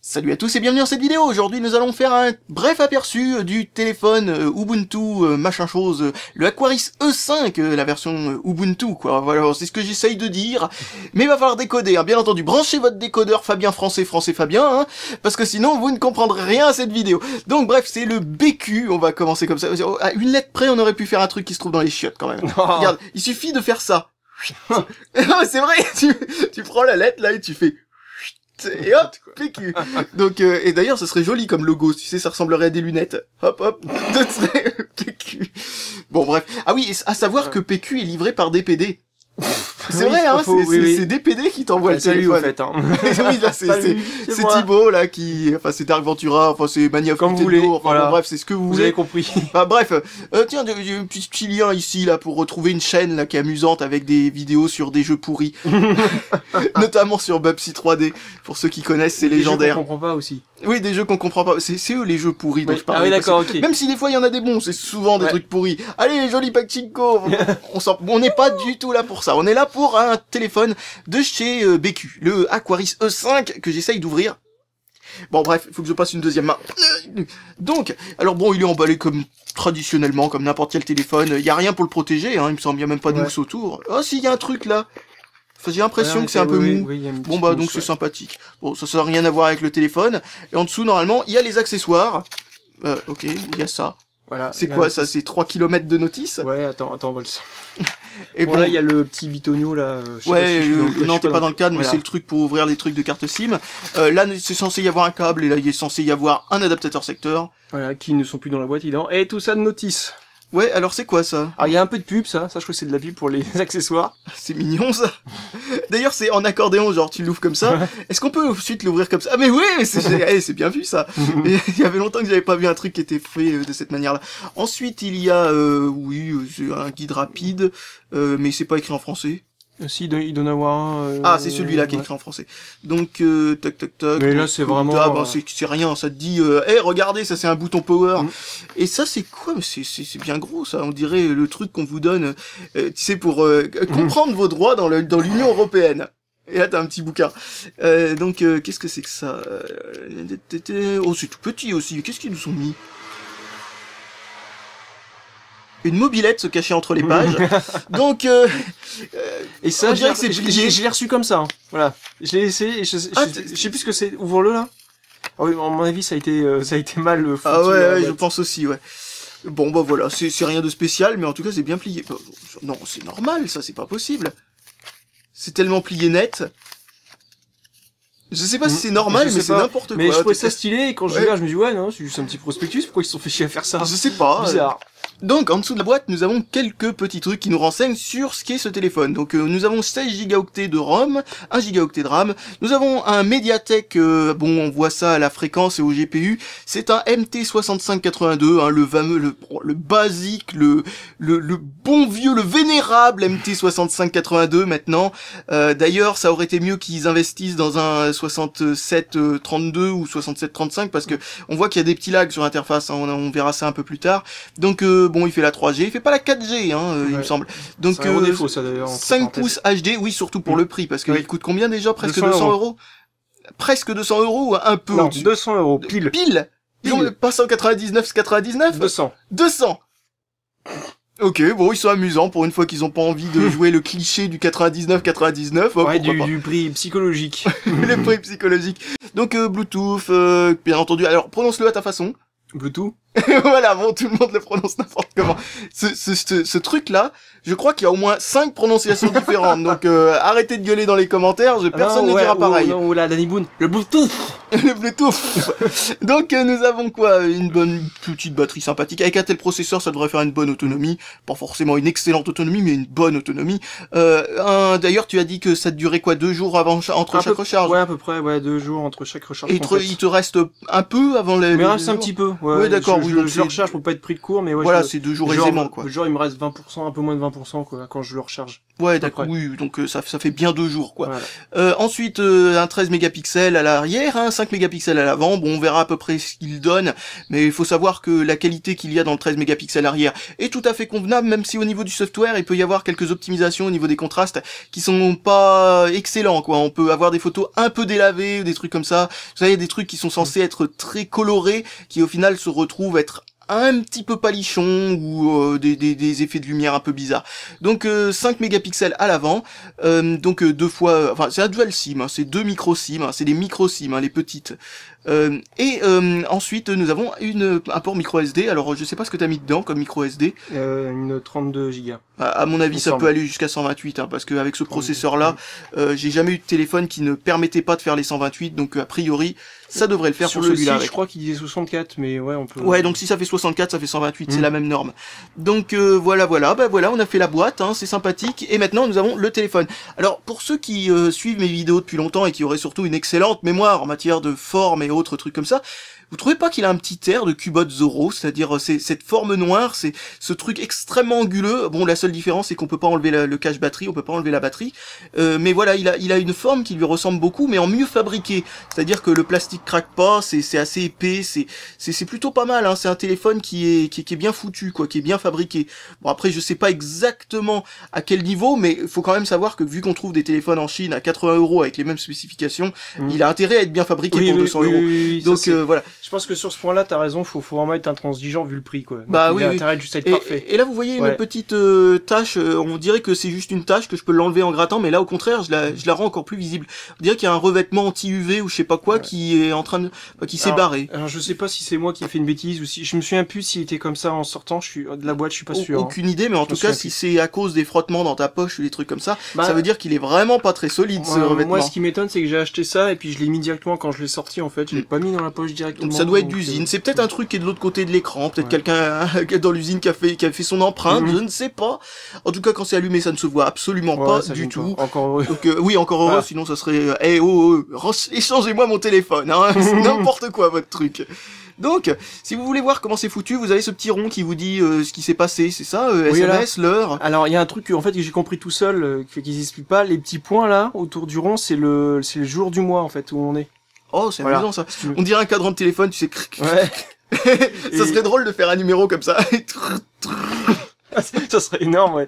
Salut à tous et bienvenue dans cette vidéo. Aujourd'hui nous allons faire un bref aperçu du téléphone Ubuntu machin chose, le Aquaris E5, la version Ubuntu quoi, voilà, c'est ce que j'essaye de dire, mais il va falloir décoder, hein. Bien entendu, branchez votre décodeur Fabien Français Fabien, hein, parce que sinon vous ne comprendrez rien à cette vidéo. Donc bref, c'est le BQ, on va commencer comme ça, à une lettre près on aurait pu faire un truc qui se trouve dans les chiottes quand même. Oh. Regarde, il suffit de faire ça. Non c'est vrai, tu prends la lettre là et tu fais... Et hop, PQ. Donc et d'ailleurs, ce serait joli comme logo, tu sais, ça ressemblerait à des lunettes. Hop, hop, PQ. Bon, bref. Ah oui, à savoir que PQ est livré par DPD. C'est vrai, hein, c'est DPD qui t'envoie le téléphone. Salut, en fait, hein. Oui, là, c'est Thibaut, là, qui, enfin, c'est Dark Ventura, enfin, c'est Mania comme vous voulez, enfin, voilà. Bon, bref, c'est ce que vous voulez. Vous avez compris. Enfin, bref, tiens, il y a un petit lien ici, là, pour retrouver une chaîne, là, qui est amusante avec des vidéos sur des jeux pourris. Notamment sur Bubsy 3D. Pour ceux qui connaissent, c'est légendaire. Des jeux qu'on comprend pas aussi. Oui, des jeux qu'on comprend pas. C'est eux les jeux pourris dont je parle. Ah oui, d'accord, ok. Même si des fois il y en a des bons, c'est souvent des trucs pourris. Allez, les jolis pachinko. On n'est pas du tout là pour ça. On est là pour un téléphone de chez BQ, le Aquaris E5 que j'essaye d'ouvrir. Bon bref, il faut que je passe une deuxième main. Donc, alors bon, il est emballé comme traditionnellement, comme n'importe quel téléphone. Il y a rien pour le protéger, hein. Il me semble, il y a même pas de mousse autour. Oh, si, il y a un truc là. Enfin, j'ai l'impression que c'est un peu mou. Bon bah donc c'est sympathique. Bon, ça n'a rien à voir avec le téléphone. Et en dessous, normalement, il y a les accessoires. Ok, il y a ça. Voilà. C'est quoi ça? C'est 3 km de notice? Ouais, attends, on va le... Et bon, là, il y a le petit bitonio, là. Ouais, non, t'es pas dans le cadre, mais c'est le truc pour ouvrir les trucs de carte SIM. Là, c'est censé y avoir un câble, et là, il est censé y avoir un adaptateur secteur. Voilà, qui ne sont plus dans la boîte, évidemment. Et tout ça de notice. Ouais, alors c'est quoi ça? Alors il y a un peu de pub, ça je crois que c'est de la pub pour les accessoires. C'est mignon ça. D'ailleurs c'est en accordéon, genre tu l'ouvres comme ça. Est-ce qu'on peut ensuite l'ouvrir comme ça? Ah mais oui, c'est bien vu ça. Il y avait longtemps que j'avais pas vu un truc qui était fait de cette manière-là. Ensuite il y a, c'est un guide rapide, mais c'est pas écrit en français. Si, il doit en avoir un... Ah, c'est celui-là qui est écrit en français. Donc, tac. Mais là, c'est vraiment... Ah, ben, c'est rien, ça te dit, hey, regardez, ça c'est un bouton power. Et ça, c'est quoi? C'est bien gros, ça. On dirait le truc qu'on vous donne, tu sais, pour comprendre vos droits dans l'Union Européenne. Et là, t'as un petit bouquin. Donc, qu'est-ce que c'est que ça? Oh, c'est tout petit aussi. Qu'est-ce qu'ils nous ont mis? Une mobilette se cachait entre les pages. Donc, et ça, je l'ai reçu comme ça. Hein. Voilà. Je l'ai laissé et je sais plus ce que c'est. Ouvre-le là. Ah oui, à mon avis, ça a été mal foutu. Ah ouais, je pense aussi, ouais. Bon, bah voilà, c'est rien de spécial, mais en tout cas, c'est bien plié. Non, c'est normal, ça, c'est pas possible. C'est tellement plié net. Je sais pas si c'est normal, mais c'est n'importe quoi. Mais je trouvais ça stylé, et quand je regarde, je me dis, ouais, non, c'est juste un petit prospectus, pourquoi ils se sont fait chier à faire ça? Je sais pas. Bizarre. Donc, en dessous de la boîte, nous avons quelques petits trucs qui nous renseignent sur ce qu'est ce téléphone. Donc, nous avons 16 Go de ROM, 1 Go de RAM. Nous avons un Mediatek, bon, on voit ça à la fréquence et au GPU. C'est un MT6582, hein, le basique, le bon vieux, le vénérable MT6582 maintenant. D'ailleurs, ça aurait été mieux qu'ils investissent dans un 6732 ou 6735 parce que on voit qu'il y a des petits lags sur l'interface, hein, on verra ça un peu plus tard. Donc, bon, il fait la 3G, il fait pas la 4G, hein, il me semble. Donc, c'est un gros défaut, ça, d'ailleurs, 5 pouces HD, oui, surtout pour le prix, parce qu'il coûte combien déjà? Presque 200 €. Presque 200 € ou un peu? Non, 200 €, pile. Pile? Ils ont pas 199,99? 200. Ok, bon, ils sont amusants pour une fois qu'ils ont pas envie de jouer le cliché du 99,99. Ouais, du prix psychologique. Le prix psychologique. Donc, Bluetooth, bien entendu. Alors, prononce-le à ta façon. Bluetooth. Voilà, bon, tout le monde le prononce n'importe comment. Ce truc-là, je crois qu'il y a au moins 5 prononciations différentes. Donc, arrêtez de gueuler dans les commentaires, personne ne dira pareil. Non, là, Danny Boone, le Bluetooth. Le Bluetooth. Donc, nous avons quoi? Une bonne petite batterie sympathique. Avec un tel processeur, ça devrait faire une bonne autonomie. Pas forcément une excellente autonomie, mais une bonne autonomie. D'ailleurs, tu as dit que ça te durait quoi? 2 jours entre chaque recharge? Ouais, à peu près, ouais, 2 jours entre chaque recharge. Et il te reste un peu avant les... Mais il reste un petit peu. Ouais, d'accord. Je le recharge pour pas être pris de court, mais ouais. Voilà, c'est 2 jours aisément, quoi. Genre, il me reste 20%, un peu moins de 20%, quoi, quand je le recharge. Ouais, d'accord. Oui, donc ça fait bien 2 jours, quoi. Voilà. Ensuite, un 13 mégapixels à l'arrière, 5 mégapixels à l'avant. Bon, on verra à peu près ce qu'il donne, mais il faut savoir que la qualité qu'il y a dans le 13 mégapixels arrière est tout à fait convenable, même si au niveau du software, il peut y avoir quelques optimisations au niveau des contrastes qui sont pas excellents, quoi. On peut avoir des photos un peu délavées, des trucs comme ça. Vous savez, des trucs qui sont censés être très colorés, qui au final se retrouvent être un petit peu palichon ou des effets de lumière un peu bizarres. Donc 5 mégapixels à l'avant, donc deux fois, enfin c'est un dual SIM, hein, c'est 2 micro SIM, hein, c'est des micro SIM, hein, les petites. Ensuite nous avons un port micro SD. Alors je sais pas ce que t'as mis dedans comme micro SD. Une 32 Go. À mon avis, ça peut aller jusqu'à 128, hein, parce qu'avec ce processeur-là, j'ai jamais eu de téléphone qui ne permettait pas de faire les 128, donc a priori, ça devrait le faire sur pour celui-là. Site, je crois qu'il disait 64, mais ouais, on peut. Ouais, donc si ça fait 64, ça fait 128, c'est la même norme. Donc voilà, on a fait la boîte, hein, c'est sympathique, et maintenant nous avons le téléphone. Alors pour ceux qui suivent mes vidéos depuis longtemps et qui auraient surtout une excellente mémoire en matière de forme et autres trucs comme ça, vous trouvez pas qu'il a un petit air de Cubot Zoro, c'est-à-dire cette forme noire, c'est ce truc extrêmement anguleux. Bon, la seule différence c'est qu'on peut pas enlever le cache batterie, on peut pas enlever la batterie, mais voilà, il a une forme qui lui ressemble beaucoup, mais en mieux fabriqué. C'est-à-dire que le plastique craque pas, c'est assez épais, c'est plutôt pas mal. Hein. C'est un téléphone qui est bien foutu, quoi, qui est bien fabriqué. Bon après, je sais pas exactement à quel niveau, mais il faut quand même savoir que vu qu'on trouve des téléphones en Chine à 80 € avec les mêmes spécifications, il a intérêt à être bien fabriqué pour 200 €. Oui, donc voilà. Je pense que sur ce point-là, t'as raison, faut vraiment être intransigeant vu le prix, quoi. Donc, bah oui, il a intérêt juste à être parfait. Et là, vous voyez une petite tache, on dirait que c'est juste une tache, que je peux l'enlever en grattant, mais là, au contraire, je la rends encore plus visible. On dirait qu'il y a un revêtement anti-UV ou je sais pas quoi qui est en train de, qui s'est barré. Alors, je sais pas si c'est moi qui ai fait une bêtise ou si, je me souviens plus s'il était comme ça en sortant, de la boîte, je suis pas sûr. Aucune idée, mais en tout cas, si c'est à cause des frottements dans ta poche ou des trucs comme ça, ça veut dire qu'il est vraiment pas très solide, ce revêtement. Moi, ce qui m'étonne, c'est que j'ai acheté ça et puis je l'ai mis directement quand je l'ai sorti, en fait. Je l'ai pas mis dans la poche directement. Donc ça doit être d'usine. C'est peut-être un truc qui est de l'autre côté de l'écran, peut-être quelqu'un dans l'usine qui a fait son empreinte, je ne sais pas. En tout cas, quand c'est allumé, ça ne se voit absolument pas du tout. Encore heureux. Donc oui, encore heureux, sinon ça serait échangez-moi mon téléphone, hein. C'est n'importe quoi votre truc. Donc, si vous voulez voir comment c'est foutu, vous avez ce petit rond qui vous dit ce qui s'est passé, c'est ça, SMS, l'heure. Alors, il y a un truc en fait que j'ai compris tout seul, qu'ils expliquent pas. Les petits points là autour du rond, c'est le jour du mois en fait où on est. Oh, c'est amusant ça. On dirait un cadran de téléphone, tu sais. Ça serait drôle de faire un numéro comme ça. Ça serait énorme, ouais.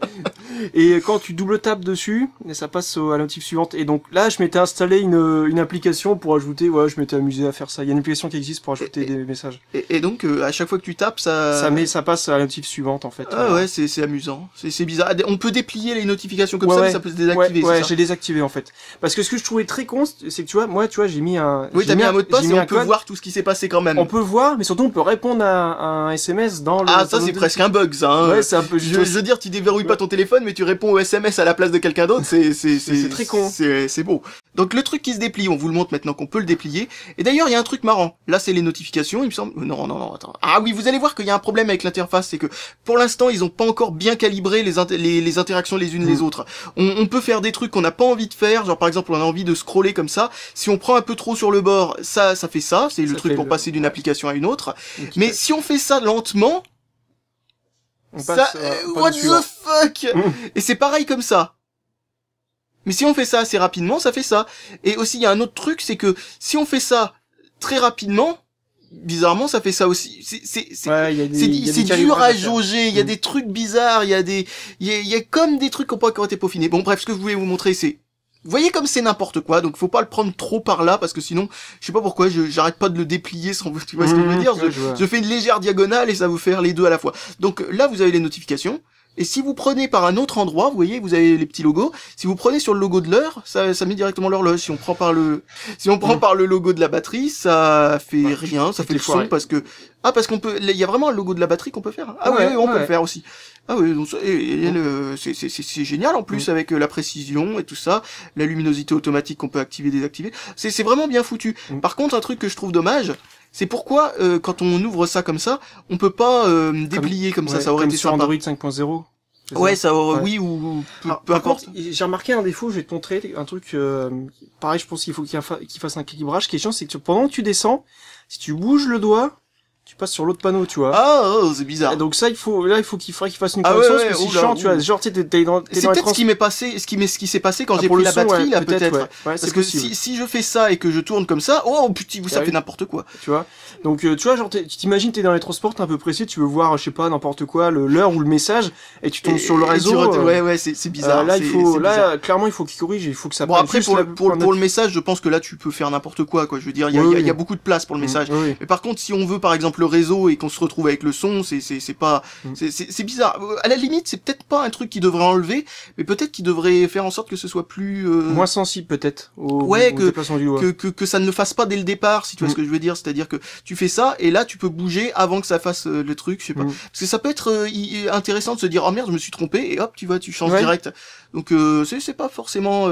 Et quand tu double tapes dessus, ça passe à la notif suivante. Et donc là, je m'étais installé une application pour ajouter, je m'étais amusé à faire ça. Il y a une application qui existe pour ajouter des messages. Et donc, à chaque fois que tu tapes, ça passe à la notif suivante, en fait. Ah ouais, c'est amusant. C'est bizarre. On peut déplier les notifications comme ça, mais ça peut se désactiver. Ouais, j'ai désactivé, en fait. Parce que ce que je trouvais très con, c'est que j'ai mis un... Oui, t'as mis un mot de passe et on peut voir tout ce qui s'est passé quand même. On peut voir, mais surtout on peut répondre à un SMS dans le... Ah, ça c'est presque un bug, ça, hein. Ouais, c'est un peu... Je veux dire, tu déverrouilles pas ton téléphone, mais tu réponds au SMS à la place de quelqu'un d'autre, c'est très con. C'est beau. Donc le truc qui se déplie, on vous le montre maintenant qu'on peut le déplier. Et d'ailleurs, il y a un truc marrant. Là, c'est les notifications, il me semble. Non, attends. Ah oui, vous allez voir qu'il y a un problème avec l'interface, c'est que pour l'instant, ils ont pas encore bien calibré les interactions les unes les autres. On peut faire des trucs qu'on n'a pas envie de faire, genre par exemple, on a envie de scroller comme ça. Si on prend un peu trop sur le bord, ça fait ça. C'est le truc pour passer d'une application à une autre. Mais si on fait ça lentement, what the fuck. Et c'est pareil comme ça. Mais si on fait ça assez rapidement, ça fait ça. Et aussi, il y a un autre truc, c'est que si on fait ça très rapidement, bizarrement, ça fait ça aussi. C'est dur à jauger. Il y a des trucs bizarres. Il y a comme des trucs qui n'ont pas encore été peaufinés. Bon, bref, ce que je voulais vous montrer, c'est, vous voyez comme c'est n'importe quoi, donc faut pas le prendre trop par là, parce que sinon, je sais pas pourquoi, j'arrête pas de le déplier sans, tu vois ce que je veux dire, je fais une légère diagonale et ça va vous faire les deux à la fois. Donc là, vous avez les notifications, et si vous prenez par un autre endroit, vous voyez, vous avez les petits logos, si vous prenez sur le logo de l'heure, ça met directement l'horloge. Si on prend par le logo de la batterie, ça fait rien, ça fait le son, parce qu'on peut, il y a vraiment un logo de la batterie qu'on peut faire. Ah oui, on peut le faire aussi. Ah oui, donc c'est génial en plus avec la précision et tout ça, la luminosité automatique qu'on peut activer, désactiver. C'est vraiment bien foutu. Par contre, un truc que je trouve dommage, c'est pourquoi quand on ouvre ça comme ça, on peut pas déplier comme ça aurait été sur sympa. Android 5.0. Ouais, ça aurait, oui, ou peu importe. J'ai remarqué un défaut, je vais te montrer un truc pareil, je pense qu'il faut qu'il fasse un équilibrage. Ce qui est chiant, c'est que pendant que tu descends, si tu bouges le doigt, tu passes sur l'autre panneau, tu vois. Ah, oh, c'est bizarre. Et donc ça, il faudrait qu'il fasse une Ah correction, ouais, parce que c'est oula, chiant, tu vois. oula. Genre, tu sais, t'es dans C'est les peut-être ce qui m'est passé, ce qui s'est passé quand j'ai pour pris le la son, batterie, ouais, là, peut-être. ouais. Ouais, Parce c'est que possible. si je fais ça et que je tourne comme ça, oh, putain, ça Ah fait oui. n'importe quoi. Tu vois. Donc, tu vois, genre, tu t'imagines, t'es dans les transports, t'es un peu pressé, tu veux voir, je sais pas, n'importe quoi, l'heure ou le message, et tu tombes sur le réseau. Ouais, c'est bizarre. Là, c'est bizarre. clairement, il faut qu'il corrige, il faut que ça Bon, prenne après, juste pour le message, je pense que là, tu peux faire n'importe quoi, quoi. Je veux dire, il y a beaucoup de place pour le message. Oui. Mais par contre, si on veut, par exemple, le réseau et qu'on se retrouve avec le son, c'est pas, c'est bizarre. À la limite, c'est peut-être pas un truc qui devrait enlever, mais peut-être qu'il devrait faire en sorte que ce soit plus, moins sensible, peut-être, au que, déplacement du doigt. que ça ne le fasse pas dès le départ, si tu vois ce que je veux dire. C'est-à-dire que tu fais ça, et là, tu peux bouger avant que ça fasse le truc, je sais pas. Parce que ça peut être intéressant de se dire, oh merde, je me suis trompé, et hop, tu changes direct. Donc, c'est pas forcément,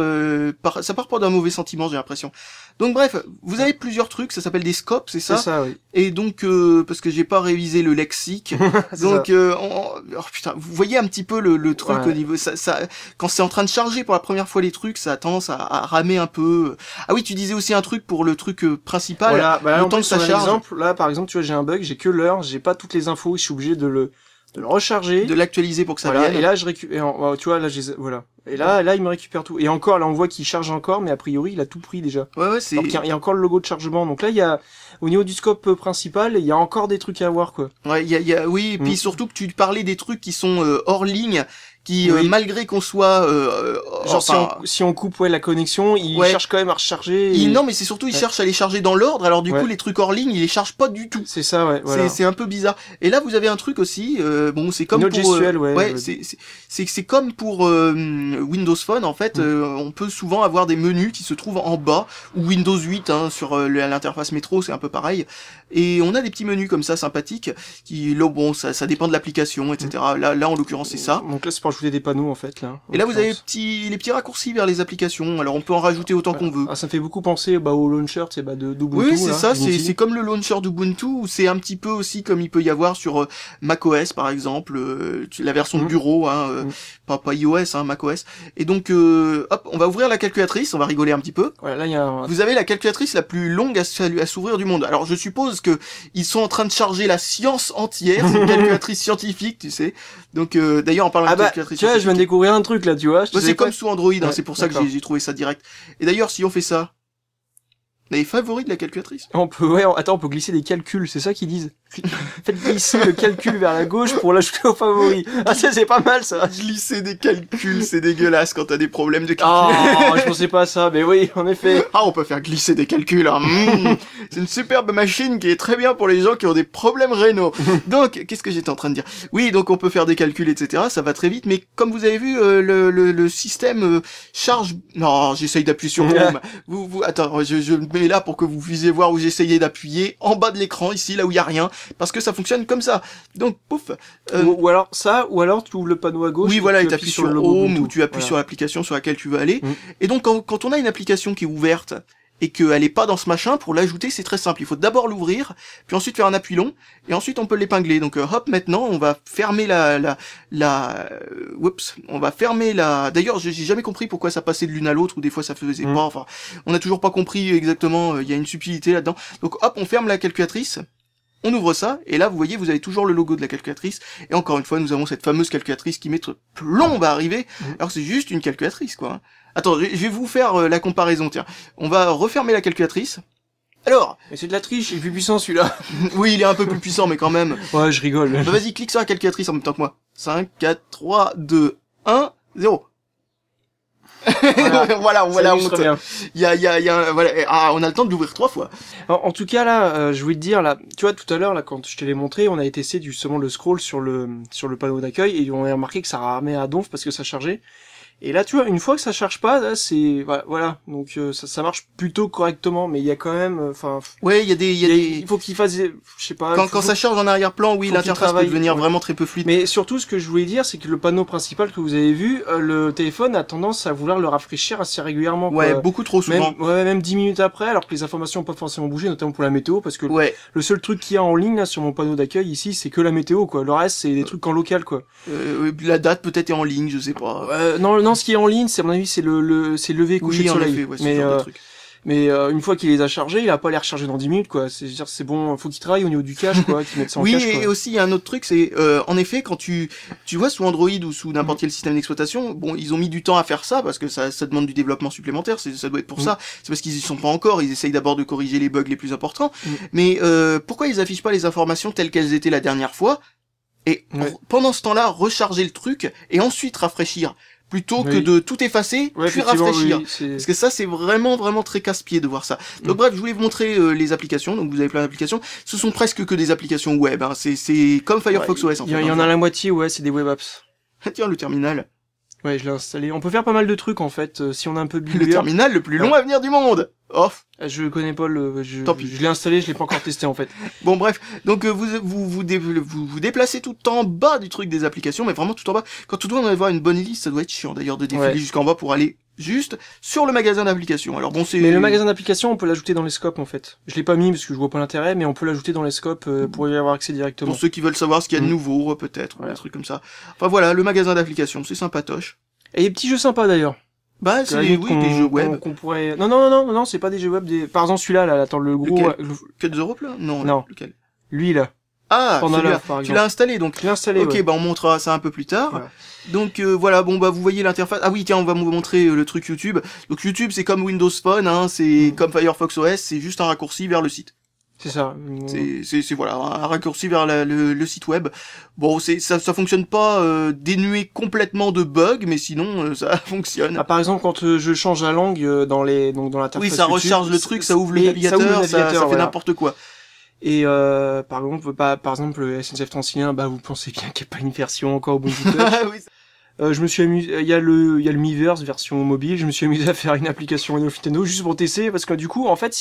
ça part pas d'un mauvais sentiment, j'ai l'impression. Donc bref, vous avez plusieurs trucs, ça s'appelle des scopes, c'est ça? C'est ça, oui. Et donc, parce que j'ai pas révisé le lexique, donc, oh putain, vous voyez un petit peu le truc au niveau, ça, quand c'est en train de charger pour la première fois les trucs, ça a tendance à ramer un peu. Ah oui, tu disais aussi un truc pour le truc principal. Voilà, bah là, le temps que ça charge. Là, par exemple, tu vois, j'ai un bug, j'ai que l'heure, j'ai pas toutes les infos, je suis obligé de le recharger. De l'actualiser pour que ça voilà, vienne. et là, je récupère, tu vois, là, voilà. Et là, il me récupère tout. Et encore, là, on voit qu'il charge encore, mais a priori, il a tout pris déjà. Ouais, c'est... Alors qu'il y a encore le logo de chargement. Donc là, il y a, au niveau du scope principal, il y a encore des trucs à voir, quoi. Ouais, oui, et puis surtout que tu parlais des trucs qui sont hors ligne, qui, malgré qu'on soit, genre, si on coupe, la connexion, il cherche quand même à recharger. Non, mais c'est surtout, il cherche à les charger dans l'ordre, alors du coup, les trucs hors ligne, il les charge pas du tout. C'est ça, ouais, voilà. C'est un peu bizarre. Et là, vous avez un truc aussi, bon, c'est comme une autre pour, gestuelle, c'est comme pour Windows Phone, en fait, on peut souvent avoir des menus qui se trouvent en bas, ou Windows 8, hein, sur l'interface métro, c'est un peu pareil. Et on a des petits menus comme ça, sympathiques, qui, là, bon, ça dépend de l'application, etc. Là, en l'occurrence, c'est ça. Donc là, c'est pour ajouter des panneaux, en fait, là. Et là, vous avez les petits raccourcis vers les applications. Alors, on peut en rajouter autant qu'on veut. Ah, ça me fait beaucoup penser, au launcher, tu sais, d'Ubuntu. Oui, c'est ça, c'est comme le launcher d'Ubuntu, c'est un petit peu aussi comme il peut y avoir sur macOS, par exemple, la version de bureau, hein, pas iOS, hein, macOS. Et donc, hop, on va ouvrir la calculatrice, on va rigoler un petit peu. Ouais, là, il y a Vous avez la calculatrice la plus longue à s'ouvrir du monde. Alors, je suppose que ils sont en train de charger la science entière, c'est une calculatrice scientifique, tu sais. Donc, d'ailleurs, en parlant de calculatrice tu vois, je viens de découvrir un truc, là, tu vois. C'est comme sous Android, hein, c'est pour ça que j'ai trouvé ça direct. Et d'ailleurs, si on fait ça, les favoris de la calculatrice. On peut glisser des calculs, c'est ça qu'ils disent. Faites glisser le calcul vers la gauche pour l'ajouter aux favoris. Ah, ça, c'est pas mal, ça. Glisser des calculs, c'est dégueulasse quand t'as des problèmes de calcul. Oh, je pensais pas à ça, mais oui, en effet. Ah, on peut faire glisser des calculs, hein. C'est une superbe machine qui est très bien pour les gens qui ont des problèmes rénaux. Donc, qu'est-ce que j'étais en train de dire? Oui, donc on peut faire des calculs, etc. Ça va très vite, mais comme vous avez vu, le système charge... Non, j'essaye d'appuyer sur Home. Attends, je me mets là pour que vous puissiez voir où j'essayais d'appuyer. En bas de l'écran, ici, là où il y a rien. Parce que ça fonctionne comme ça. Donc, pouf. Ou alors tu ouvres le panneau à gauche. Oui, voilà, et t'appuies sur le Home, ou tu appuies sur l'application sur laquelle tu veux aller. Et donc, quand on a une application qui est ouverte, et qu'elle est pas dans ce machin, pour l'ajouter, c'est très simple. Il faut d'abord l'ouvrir, puis ensuite faire un appui long, et ensuite on peut l'épingler. Donc, hop, maintenant, on va fermer on va fermer D'ailleurs, j'ai jamais compris pourquoi ça passait de l'une à l'autre, ou des fois ça faisait pas. Enfin, on a toujours pas compris exactement, il y a une subtilité là-dedans. Donc, hop, on ferme la calculatrice. On ouvre ça, et là, vous voyez, vous avez toujours le logo de la calculatrice, et encore une fois, nous avons cette fameuse calculatrice qui met plombe à arriver, alors que c'est juste une calculatrice, quoi. Attends, je vais vous faire la comparaison, tiens. On va refermer la calculatrice. Alors... Mais c'est de la triche, il est plus puissant, celui-là. Oui, il est un peu plus puissant, mais quand même. Ouais, je rigole. Bah, vas-y, clique sur la calculatrice en même temps que moi. 5, 4, 3, 2, 1, 0. Voilà, on voit la honte. On a le temps de l'ouvrir 3 fois. En tout cas, là, je voulais te dire, là, tu vois, tout à l'heure, là, quand je te l'ai montré, on a testé justement le scroll sur le panneau d'accueil, et on a remarqué que ça ramait à donf parce que ça chargeait. Et là, tu vois, une fois que ça charge pas, là, c'est, voilà. Donc, ça marche plutôt correctement, mais il y a quand même, enfin. Ouais, il faut qu'il fasse, je sais pas. Quand ça charge en arrière-plan, oui, l'interface peut devenir vraiment très peu fluide. Mais surtout, ce que je voulais dire, c'est que le panneau principal que vous avez vu, le téléphone a tendance à vouloir le rafraîchir assez régulièrement. Ouais, beaucoup trop souvent. Même 10 minutes après, alors que les informations ont pas forcément bougé, notamment pour la météo, parce que le seul truc qu'il y a en ligne, là, sur mon panneau d'accueil, ici, c'est que la météo, quoi. Le reste, c'est des trucs en local, quoi. La date peut-être est en ligne, je sais pas. Non, ce qui est en ligne, c'est, à mon avis, c'est le lever coucher de soleil. En effet, Mais une fois qu'il les a chargés, il a pas les recharger dans 10 minutes, quoi. C'est-à-dire, c'est bon, faut qu'il travaille au niveau du cache, quoi, qu'il mette ça en Oui, cache, et quoi. aussi il y a un autre truc, c'est en effet quand tu vois sous Android ou sous n'importe quel système d'exploitation, bon ils ont mis du temps à faire ça parce que ça demande du développement supplémentaire, ça doit être pour ça. C'est parce qu'ils y sont pas encore, ils essayent d'abord de corriger les bugs les plus importants. Mais pourquoi ils affichent pas les informations telles qu'elles étaient la dernière fois et pendant ce temps-là recharger le truc et ensuite rafraîchir plutôt que de tout effacer puis rafraîchir. Parce que ça c'est vraiment très casse-pied de voir ça. Donc bref, je voulais vous montrer les applications. Donc vous avez plein d'applications. Ce sont presque que des applications web. Hein. C'est comme Firefox OS en fait. Il y en a la moitié, c'est des web apps. Tiens, le terminal. Ouais, je l'ai installé. On peut faire pas mal de trucs en fait si on a un peu le terminal le plus long à venir du monde. Oh. Je connais pas Tant pis. Je l'ai installé, je l'ai pas encore testé en fait. Bon bref, donc vous déplacez tout en bas du truc des applications, mais vraiment tout en bas. Quand tout le monde va avoir une bonne liste, ça doit être chiant d'ailleurs de défiler jusqu'en bas pour aller juste sur le magasin d'applications. Alors bon, c'est. Mais le magasin d'applications, on peut l'ajouter dans les scopes en fait. Je l'ai pas mis parce que je vois pas l'intérêt, mais on peut l'ajouter dans les scopes pour y avoir accès directement. Pour ceux qui veulent savoir ce qu'il y a de nouveau, peut-être, un truc comme ça. Enfin voilà, le magasin d'applications, c'est sympatoche. Et des petits jeux sympas d'ailleurs. Bah c'est des jeux web. Qu'on pourrait. Non, c'est pas des jeux web. Par exemple celui-là, là, attends le gros. Cut the Rope là. Non. Lequel. Lui là. Ah, tu l'as installé donc. Je l'ai installé. Ok, bah on montrera ça un peu plus tard. Ouais. Donc voilà, bon bah vous voyez l'interface. Ah oui, tiens, on va vous montrer le truc YouTube. Donc YouTube, c'est comme Windows Phone, hein, c'est comme Firefox OS, c'est juste un raccourci vers le site. C'est ça. C'est voilà, un raccourci vers le site web. Bon, ça fonctionne pas dénué complètement de bugs, mais sinon ça fonctionne. Ah, par exemple, quand je change la langue dans l'interface. Oui, ça YouTube, recharge le truc, ça ouvre le navigateur, ça fait n'importe quoi. Et par exemple, SNCF Transilien, bah vous pensez bien qu'il n'y a pas une version encore au Ubuntu Touch. Oui. Je me suis amusé, il y a le Miiverse version mobile, je me suis amusé à faire une application Windows Nintendo juste pour tester parce que du coup en fait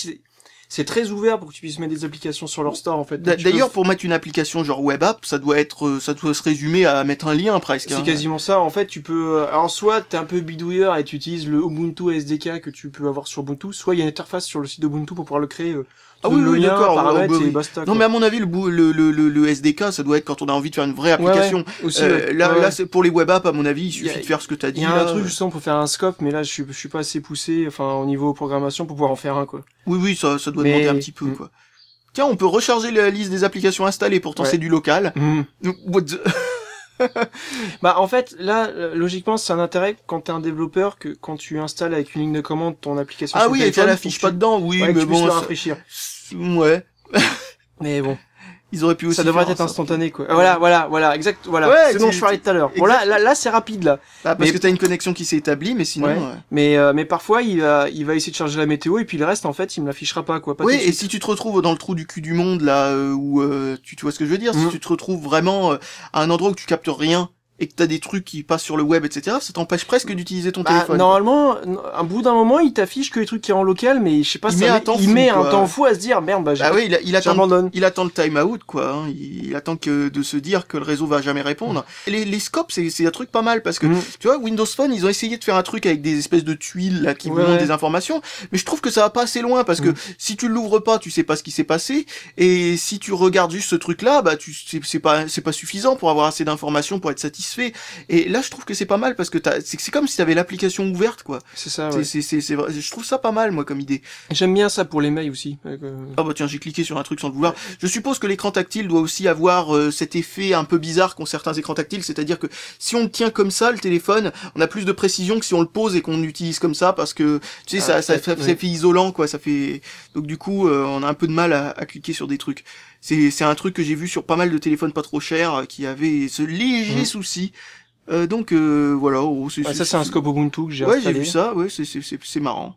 c'est très ouvert pour que tu puisses mettre des applications sur leur store en fait. D'ailleurs pour mettre une application genre web app, ça doit se résumer à mettre un lien presque. C'est quasiment ça. En fait, tu peux alors soit t'es un peu bidouilleur et tu utilises le Ubuntu SDK que tu peux avoir sur Ubuntu, soit il y a une interface sur le site d'Ubuntu pour pouvoir le créer. Ah oui, d'accord. Basta, non, mais à mon avis, le SDK, ça doit être quand on a envie de faire une vraie application. Aussi, là, c'est pour les web apps, à mon avis, il suffit de faire ce que t'as dit. Il y a un truc justement pour faire un scope, mais là, je suis pas assez poussé, enfin, au niveau programmation pour pouvoir en faire un, quoi. Oui, ça doit demander un petit peu, quoi. Tiens, on peut recharger la liste des applications installées, pourtant c'est du local. What the... Bah en fait là logiquement c'est un intérêt quand t'es un développeur que quand tu installes avec une ligne de commande ton application sur téléphone, elle affiche pas dedans, oui, mais bon, rafraîchir. Ouais. Mais bon, ils auraient pu aussi. Ça devrait être instantané quoi. Voilà, exact, voilà. Ouais, c'est dont je parlais tout à l'heure. Bon là c'est rapide là. Parce que t'as une connexion qui s'est établie, mais sinon. Mais parfois il va essayer de charger la météo et puis le reste en fait il me l'affichera pas quoi. Oui, et si tu te retrouves dans le trou du cul du monde là où tu vois ce que je veux dire, si tu te retrouves vraiment à un endroit où tu captes rien et que t'as des trucs qui passent sur le web, etc., ça t'empêche presque d'utiliser ton téléphone. Normalement, un bout d'un moment, il t'affiche que les trucs qui sont en local, mais je sais pas, il met un temps fou à se dire, merde, j'abandonne. Il attend le time out, quoi, hein. Il attend de se dire que le réseau va jamais répondre. Les scopes, c'est un truc pas mal, parce que, tu vois, Windows Phone, ils ont essayé de faire un truc avec des espèces de tuiles, là, qui vous montrent des informations, mais je trouve que ça va pas assez loin, parce que si tu l'ouvres pas, tu sais pas ce qui s'est passé, et si tu regardes juste ce truc-là, bah, c'est pas suffisant pour avoir assez d'informations pour être satisfait. Et là, je trouve que c'est pas mal parce que c'est comme si t'avais l'application ouverte, quoi. C'est ça, ouais. C'est vrai. Je trouve ça pas mal, moi, comme idée. J'aime bien ça pour les mails aussi. Ah bah tiens, j'ai cliqué sur un truc sans le vouloir. Je suppose que l'écran tactile doit aussi avoir cet effet un peu bizarre qu'ont certains écrans tactiles, c'est-à-dire que si on le tient comme ça, le téléphone, on a plus de précision que si on le pose et qu'on l'utilise comme ça, parce que, tu sais, ça fait isolant, quoi. Ça fait, donc du coup, on a un peu de mal à cliquer sur des trucs. C'est un truc que j'ai vu sur pas mal de téléphones pas trop chers qui avaient ce léger souci. Donc voilà, ça c'est un scope Ubuntu que j'ai installé. Ouais, j'ai vu ça, ouais, c'est marrant.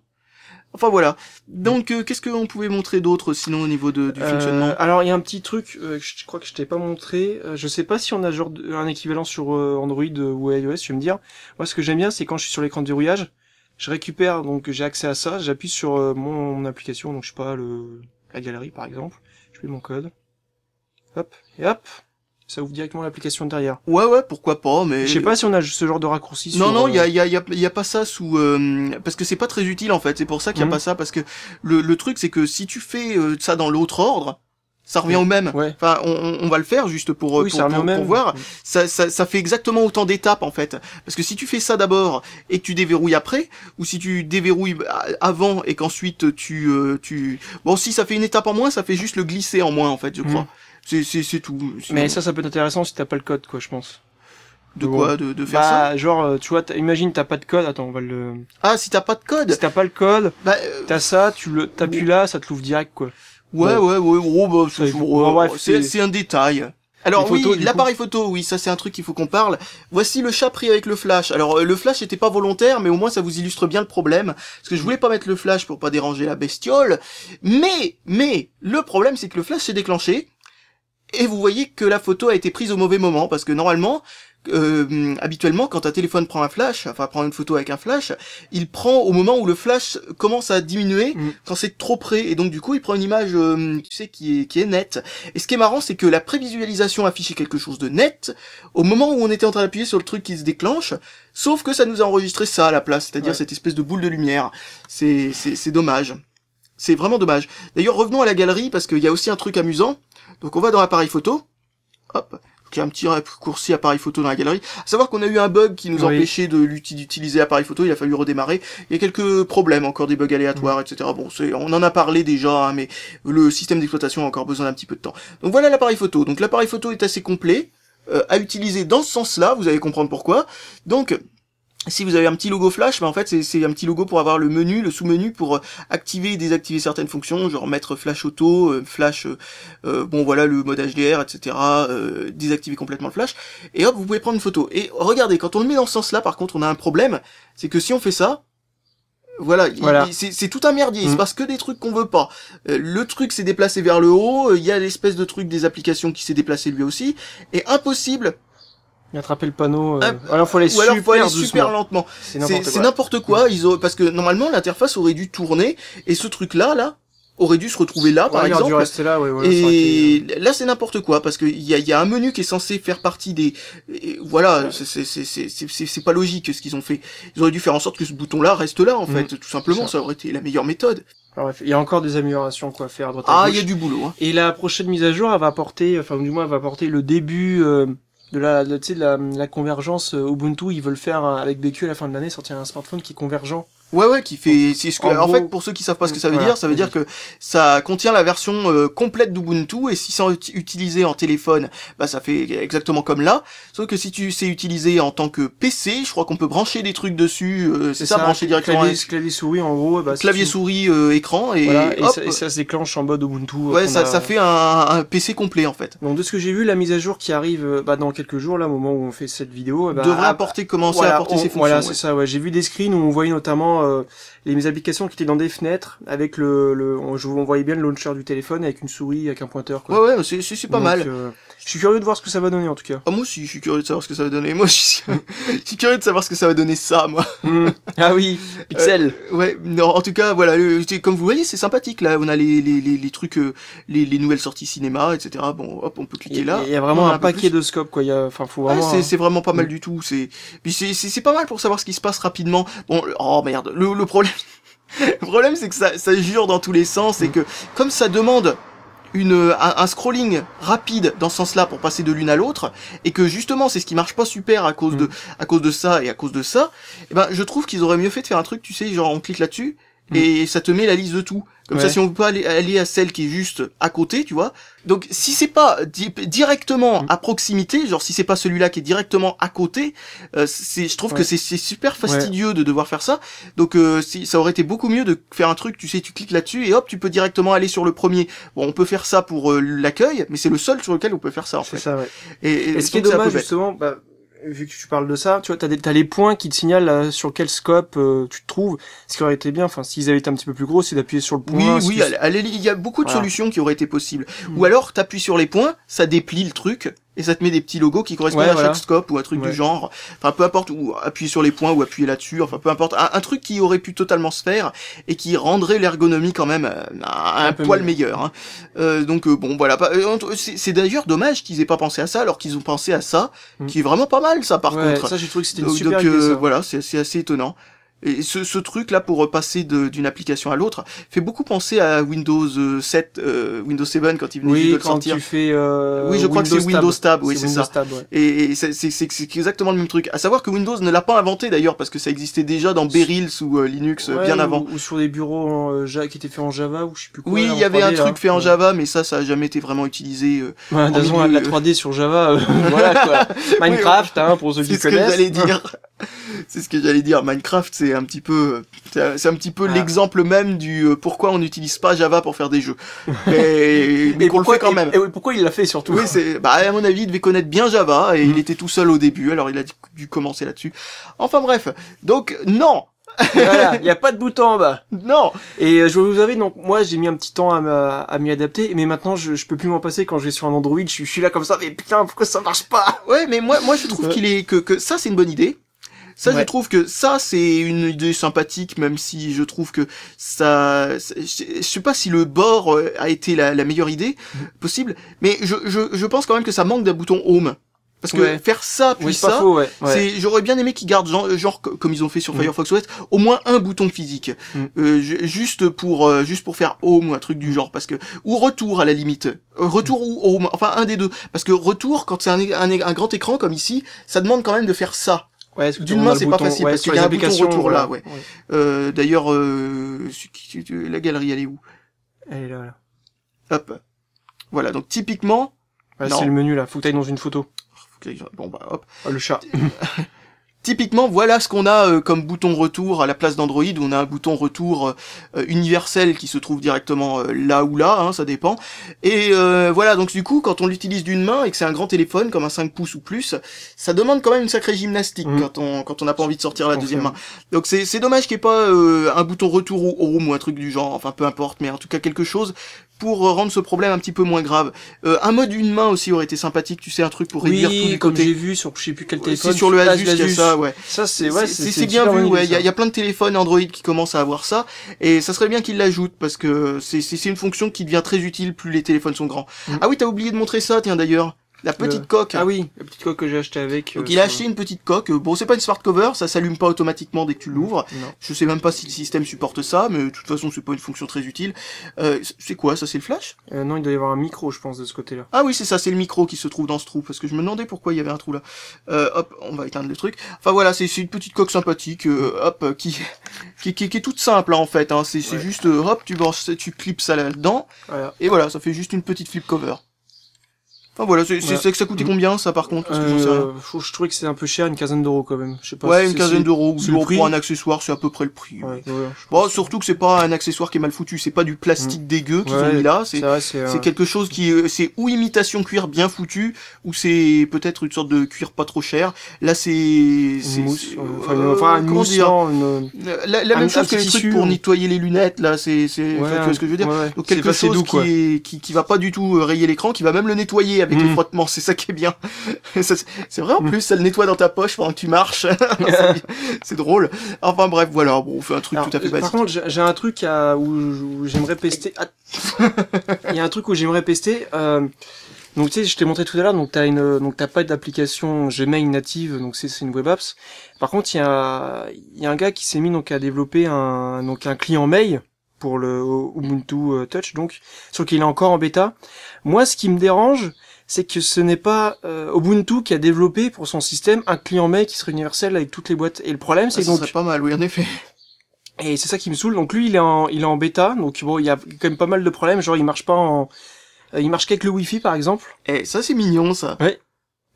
Enfin voilà. Donc qu'est-ce qu'on pouvait montrer d'autre sinon au niveau du fonctionnement? Alors il y a un petit truc je crois que je t'ai pas montré, je sais pas si on a genre un équivalent sur Android ou iOS, je vais me dire. Moi ce que j'aime bien c'est quand je suis sur l'écran de verrouillage, je récupère donc j'ai accès à ça, j'appuie sur mon application, donc je sais pas la galerie par exemple. Je mets mon code. Hop, et hop. Ça ouvre directement l'application derrière. Ouais, pourquoi pas, mais... Je sais pas si on a ce genre de raccourci Non, il y a pas ça sous... parce que c'est pas très utile, en fait. C'est pour ça qu'il y a pas ça, parce que le truc, c'est que si tu fais ça dans l'autre ordre, ça revient au même. Ouais. Enfin, on va le faire juste pour voir. Ça fait exactement autant d'étapes en fait. Parce que si tu fais ça d'abord et que tu déverrouilles après, ou si tu déverrouilles avant et qu'ensuite bon, si ça fait une étape en moins, ça fait juste le glisser en moins en fait, je crois. C'est tout. Mais ça peut être intéressant si t'as pas le code, quoi, je pense. De quoi, de faire ça? Genre, tu vois, imagine t'as pas de code. Attends, on va le. Ah, si t'as pas de code. Si t'as pas le code, t'as ça, t'appuies là, ça te l'ouvre direct, quoi. Ouais. Oh, bah, c'est un détail. Alors oui, l'appareil photo, oui, ça c'est un truc qu'il faut qu'on parle. Voici le chat pris avec le flash. Alors le flash était pas volontaire, mais au moins ça vous illustre bien le problème. Parce que je voulais pas mettre le flash pour pas déranger la bestiole. Mais le problème c'est que le flash s'est déclenché. Et vous voyez que la photo a été prise au mauvais moment. Parce que normalement, habituellement, quand un téléphone prend un flash, enfin prend une photo avec un flash, il prend au moment où le flash commence à diminuer, quand c'est trop près, et donc du coup il prend une image, tu sais, qui est nette. Et ce qui est marrant, c'est que la prévisualisation affichait quelque chose de net au moment où on était en train d'appuyer sur le truc qui se déclenche, sauf que ça nous a enregistré ça à la place, c'est-à-dire cette espèce de boule de lumière. C'est dommage. C'est vraiment dommage. D'ailleurs, revenons à la galerie parce qu'il y a aussi un truc amusant. Donc on va dans l'appareil photo. Hop. Il y a un petit raccourci appareil photo dans la galerie. À savoir qu'on a eu un bug qui nous empêchait d'utiliser l'appareil photo, il a fallu redémarrer. Il y a quelques problèmes, encore des bugs aléatoires, etc. Bon, on en a parlé déjà, hein, mais le système d'exploitation a encore besoin d'un petit peu de temps. Donc voilà l'appareil photo. Donc l'appareil photo est assez complet, à utiliser dans ce sens-là, vous allez comprendre pourquoi. Donc, si vous avez un petit logo flash, en fait c'est un petit logo pour avoir le menu, le sous-menu pour activer et désactiver certaines fonctions, genre mettre flash auto, flash, bon voilà le mode HDR, etc. Désactiver complètement le flash, et hop vous pouvez prendre une photo. Et regardez, quand on le met dans ce sens-là, par contre on a un problème, c'est que si on fait ça, voilà. C'est tout un merdier, il se passe que des trucs qu'on veut pas. Le truc s'est déplacé vers le haut, il y a l'espèce de truc des applications qui s'est déplacé lui aussi, et impossible attraper le panneau, alors faut aller super lentement. C'est n'importe quoi. Parce que normalement l'interface aurait dû tourner et ce truc là aurait dû se retrouver là par exemple. Il aurait dû rester là, et là c'est n'importe quoi parce que il y a un menu qui est censé faire partie des voilà, c'est pas logique ce qu'ils ont fait. Ils auraient dû faire en sorte que ce bouton là reste là en fait, tout simplement, ça aurait été la meilleure méthode. Alors, bref, il y a encore des améliorations quoi à faire à droite à gauche. Il y a du boulot hein. Et la prochaine mise à jour elle va apporter, enfin du moins elle va apporter le début de la convergence Ubuntu. Ils veulent faire avec BQ à la fin de l'année sortir un smartphone qui est convergent. Ouais, qui fait, c'est ce que, en fait, pour ceux qui savent pas ce que ça veut dire, ça veut dire que ça contient la version complète d'Ubuntu, et si c'est utilisé en téléphone, bah ça fait exactement comme là. Sauf que si tu sais utiliser en tant que PC, je crois qu'on peut brancher des trucs dessus, c'est ça, brancher directement clavier souris en gros, clavier souris écran, et voilà, hop, et ça se déclenche en mode Ubuntu. Ouais, ça fait un PC complet en fait. Donc de ce que j'ai vu, la mise à jour qui arrive dans quelques jours, là, au moment où on fait cette vidéo, devrait commencer à apporter ses fonctions. Voilà, c'est ça. Ouais, j'ai vu des screens où on voyait notamment les applications qui étaient dans des fenêtres avec on voyait bien le launcher du téléphone avec une souris, avec un pointeur, quoi. Ouais, c'est pas mal. Je suis curieux de voir ce que ça va donner en tout cas. Moi aussi, je suis curieux de savoir ce que ça va donner. Moi, je suis curieux de savoir ce que ça va donner ça, moi. Ah oui, Pixel. Ouais, non, en tout cas, voilà, comme vous voyez, c'est sympathique. Là, on a les trucs, les nouvelles sorties cinéma, etc. Bon, hop, on peut cliquer là. Il y a vraiment un paquet de scopes, quoi. Faut vraiment. C'est vraiment pas mal du tout. Puis c'est pas mal pour savoir ce qui se passe rapidement. Bon, oh merde, le problème. Le problème, c'est que ça jure dans tous les sens, et que comme ça demande un scrolling rapide dans ce sens-là pour passer de l'une à l'autre, et que justement c'est ce qui marche pas super à cause de ça et à cause de ça, et ben je trouve qu'ils auraient mieux fait de faire un truc, tu sais, genre on clique là-dessus et ça te met la liste de tout. Comme ça, si on veut pas aller à celle qui est juste à côté, tu vois. Donc, si c'est pas directement à proximité, genre si c'est pas celui-là qui est directement à côté, je trouve que c'est super fastidieux de devoir faire ça. Donc, ça aurait été beaucoup mieux de faire un truc, tu sais, tu cliques là-dessus et hop, tu peux directement aller sur le premier. Bon, on peut faire ça pour l'accueil, mais c'est le seul sur lequel on peut faire ça, en fait. C'est ça, ouais. Et ce qui est dommage, justement, vu que tu parles de ça, tu vois, t'as les points qui te signalent sur quel scope tu te trouves. Ce qui aurait été bien, enfin, s'ils avaient été un petit peu plus gros, c'est d'appuyer sur le point. Oui, il y a beaucoup de solutions qui auraient été possibles. Ou alors, t'appuies sur les points, ça déplie le truc, et ça te met des petits logos qui correspondent à chaque scope, ou un truc du genre. Enfin, peu importe, ou appuyer sur les points, ou appuyer là-dessus, enfin, peu importe. Un truc qui aurait pu totalement se faire, et qui rendrait l'ergonomie quand même un poil meilleur. Hein. Donc, bon, voilà. C'est d'ailleurs dommage qu'ils aient pas pensé à ça, alors qu'ils ont pensé à ça, qui est vraiment pas mal, ça, par contre. Ça, j'ai trouvé que c'était une super idée, ça. Voilà, c'est assez étonnant. Et ce truc là pour passer d'une application à l'autre fait beaucoup penser à Windows 7, Windows 7 quand il venait juste de Oui, quand sortir. tu fais Oui, je crois que c'est Windows Tab, oui, C'est c'est Windows ça. Tab, ouais. Et c'est exactement le même truc. À savoir que Windows ne l'a pas inventé d'ailleurs parce que ça existait déjà dans Beryl sous Linux Ouais, bien avant. ou sur des bureaux qui étaient faits en Java ou je sais plus quoi. Oui, là, il y en avait un 3D, truc là. fait en Ouais. Java, mais ça a jamais été vraiment utilisé. Ouais, de toute façon, milieu- la 3D sur Java, voilà quoi. Minecraft, hein, pour ceux qui C'est ce que connaissent. j'allais dire. C'est ce que j'allais dire. Minecraft, c'est un petit peu Ah. l'exemple même du pourquoi on n'utilise pas Java pour faire des jeux. Mais qu'on le fait quand même. Et pourquoi il l'a fait surtout? Oui, à mon avis, il devait connaître bien Java et il était tout seul au début, alors il a dû commencer là-dessus. Enfin bref. Donc, non! Voilà, il y a pas de bouton en bas. Non! Et je vous avais donc moi j'ai mis un petit temps à m'y adapter, mais maintenant je peux plus m'en passer quand je vais sur un Android, je suis là comme ça, mais putain pourquoi ça marche pas? Ouais, mais moi je trouve que ça c'est une bonne idée. Ça, Ouais. je trouve que ça, c'est une idée sympathique, même si je trouve que je sais pas si le bord a été la meilleure idée possible, mais je pense quand même que ça manque d'un bouton home. Parce que Ouais. faire ça, puis Oui, c'est pas ça, faux, ouais. j'aurais bien aimé qu'ils gardent genre comme ils ont fait sur Firefox OS, au moins un bouton physique, juste pour faire home ou un truc du genre, parce que ou retour à la limite, retour ou home, enfin un des deux, parce que retour quand c'est un grand écran comme ici, ça demande quand même de faire ça. Ouais, parce que D'une on a main, le c'est pas bouton- facile, ouais, parce sur qu'il y a les un bouton applications, retour là, voilà. ouais. D'ailleurs, la galerie, elle est où? Elle est là, là. Hop. Voilà, donc typiquement, Ouais, non. c'est le menu là, faut que t'ailles dans une photo. Bon bah hop. Ah, le chat. Typiquement, voilà ce qu'on a comme bouton retour à la place d'Android, où on a un bouton retour universel qui se trouve directement là ou là, hein, ça dépend. Et voilà, donc du coup, quand on l'utilise d'une main et que c'est un grand téléphone, comme un 5 pouces ou plus, ça demande quand même une sacrée gymnastique quand on n'a pas envie de sortir la deuxième main. Donc c'est dommage qu'il n'y ait pas un bouton retour ou home ou un truc du genre, enfin peu importe, mais en tout cas quelque chose pour rendre ce problème un petit peu moins grave. Un mode une main aussi aurait été sympathique, tu sais, un truc pour réduire tout du comme côté. j'ai vu sur je sais plus quel téléphone. C'est sur le Asus qu'il y a ça, ouais. Ça c'est C'est bien vu, ouais. Il y a plein de téléphones Android qui commencent à avoir ça, et ça serait bien qu'ils l'ajoutent parce que c'est une fonction qui devient très utile plus les téléphones sont grands. Ah oui, t'as oublié de montrer ça, tiens d'ailleurs. La petite coque. Ah oui, la petite coque que j'ai acheté avec. Donc il a acheté une petite coque. Bon, c'est pas une smart cover, ça s'allume pas automatiquement dès que tu l'ouvres. Non. Je sais même pas si le système supporte ça, mais de toute façon c'est pas une fonction très utile. C'est quoi ça? C'est le flash? Non, il doit y avoir un micro, je pense, de ce côté-là. Ah oui, c'est ça, c'est le micro qui se trouve dans ce trou, parce que je me demandais pourquoi il y avait un trou là. Hop, on va éteindre le truc. Enfin voilà, c'est une petite coque sympathique, hop, qui est toute simple hein, en fait. Hein. C'est juste, hop, tu clips ça là-dedans, Voilà. et voilà, ça fait juste une petite flip cover. Enfin voilà, c'est que ça coûtait combien ça par contre? Parce que j'en sais rien. Je trouvais que c'est un peu cher, une quinzaine d'euros quand même. Je sais pas. Ouais, si une quinzaine d'euros. c'est le Bon, prix. pour un accessoire, c'est à peu près le prix. Ouais, Bon, surtout que c'est pas un accessoire qui est mal foutu, c'est pas du plastique dégueu qu'ils ont mis là, c'est quelque chose qui c'est ou imitation cuir bien foutu, ou c'est peut-être une sorte de cuir pas trop cher. Là, c'est mousse, enfin une comment mousse, dire, non, la même chose que les trucs pour nettoyer les lunettes là, tu vois ce que je veux dire. Donc quelque chose qui va pas du tout rayer l'écran, qui va même le nettoyer avec les frottements, c'est ça qui est bien. C'est vrai en plus, ça le nettoie dans ta poche pendant que tu marches. C'est drôle. Enfin bref, voilà, bon, on fait un truc tout à fait basique. Par contre, j'ai un truc où j'aimerais pester. Il y a un truc où j'aimerais pester. Donc tu sais, je t'ai montré tout à l'heure, donc t'as pas d'application Gmail native, donc c'est une web apps. Par contre, il y a un gars qui s'est mis donc à développer un client mail pour le Ubuntu Touch, donc sur lequel il est encore en bêta. Moi, ce qui me dérange, c'est que ce n'est pas Ubuntu qui a développé pour son système un client mail qui serait universel avec toutes les boîtes. Et le problème, c'est que ça serait pas mal, oui, en effet. Et c'est ça qui me saoule. Donc lui, il est en bêta, donc bon, il y a quand même pas mal de problèmes. Genre, il marche qu'avec le Wi-Fi, par exemple. Eh, ça c'est mignon, ça. Ouais.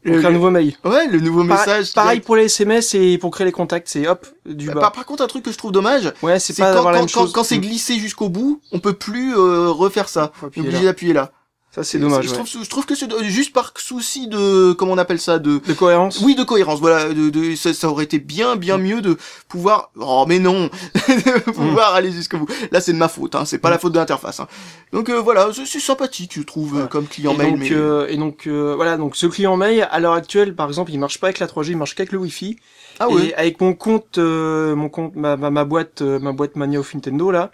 Donc un nouveau mail. Ouais, le nouveau message. Pareil pour les SMS et pour créer les contacts, c'est hop, du bas. Par contre, un truc que je trouve dommage, ouais, c'est pas avoir la même chose. Quand c'est glissé jusqu'au bout, on peut plus refaire ça. On est obligé d'appuyer là. Ça c'est dommage. Je trouve que c'est juste par souci de comment on appelle ça de cohérence. Oui, de cohérence. Voilà, ça aurait été bien mieux de pouvoir mais non, de pouvoir aller jusqu'au bout. Là, c'est de ma faute hein, c'est pas la faute de l'interface hein. Donc voilà, c'est sympathique, je trouve comme client mail voilà, donc ce client mail à l'heure actuelle, par exemple, il marche pas avec la 3G, il marche qu'avec le Wi-Fi. Ah ouais. Et avec mon compte ma boîte Mania of Nintendo là.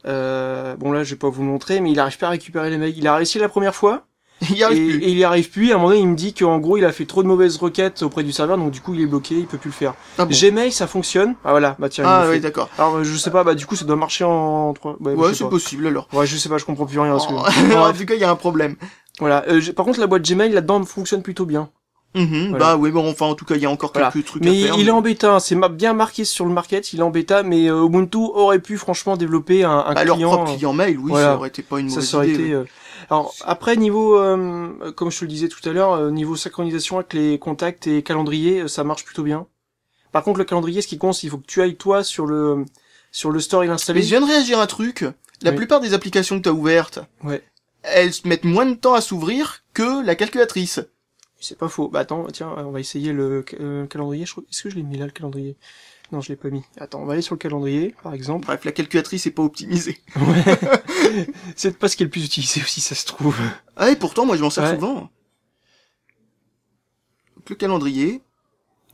Bon là je vais pas vous le montrer, mais il arrive pas à récupérer les mails. Il a réussi la première fois, Il y arrive plus. Et il y arrive plus. À un moment donné, il me dit qu'en gros, il a fait trop de mauvaises requêtes auprès du serveur, donc du coup, il est bloqué, il peut plus le faire. Ah bon. Gmail, ça fonctionne. Ah voilà, bah tiens. il Ah le oui, fait. d'accord. Alors, je sais pas, bah du coup, ça doit marcher en 3. Ouais, c'est possible alors. Ouais, je sais pas, je comprends plus rien. Parce que... En tout cas, il y a un problème. Voilà. Par contre, la boîte Gmail là-dedans fonctionne plutôt bien. Voilà. Bah oui, bon, enfin, en tout cas, il y a encore quelques trucs mais à faire. Il est en bêta, hein, c'est bien marqué sur le market, il est en bêta, mais Ubuntu aurait pu franchement développer un bah, client. leur propre client mail, oui, voilà. ça aurait été pas une mauvaise Ça aurait idée. été. Alors après niveau, comme je te le disais tout à l'heure, niveau synchronisation avec les contacts et calendrier, ça marche plutôt bien. Par contre, le calendrier, ce qui compte, il faut que tu ailles toi sur le store et l'installer. Mais je viens de réagir à un truc. La plupart des applications que t'as ouvertes, elles mettent moins de temps à s'ouvrir que la calculatrice. C'est pas faux. Bah attends, tiens, on va essayer le calendrier. Est-ce que je l'ai mis là, le calendrier? Non, je l'ai pas mis. Attends, on va aller sur le calendrier, par exemple. Bref, la calculatrice est pas optimisée. Ouais. C'est pas ce qui est le plus utilisé aussi, ça se trouve. Ah et pourtant, moi, je m'en sers souvent. Donc, le calendrier.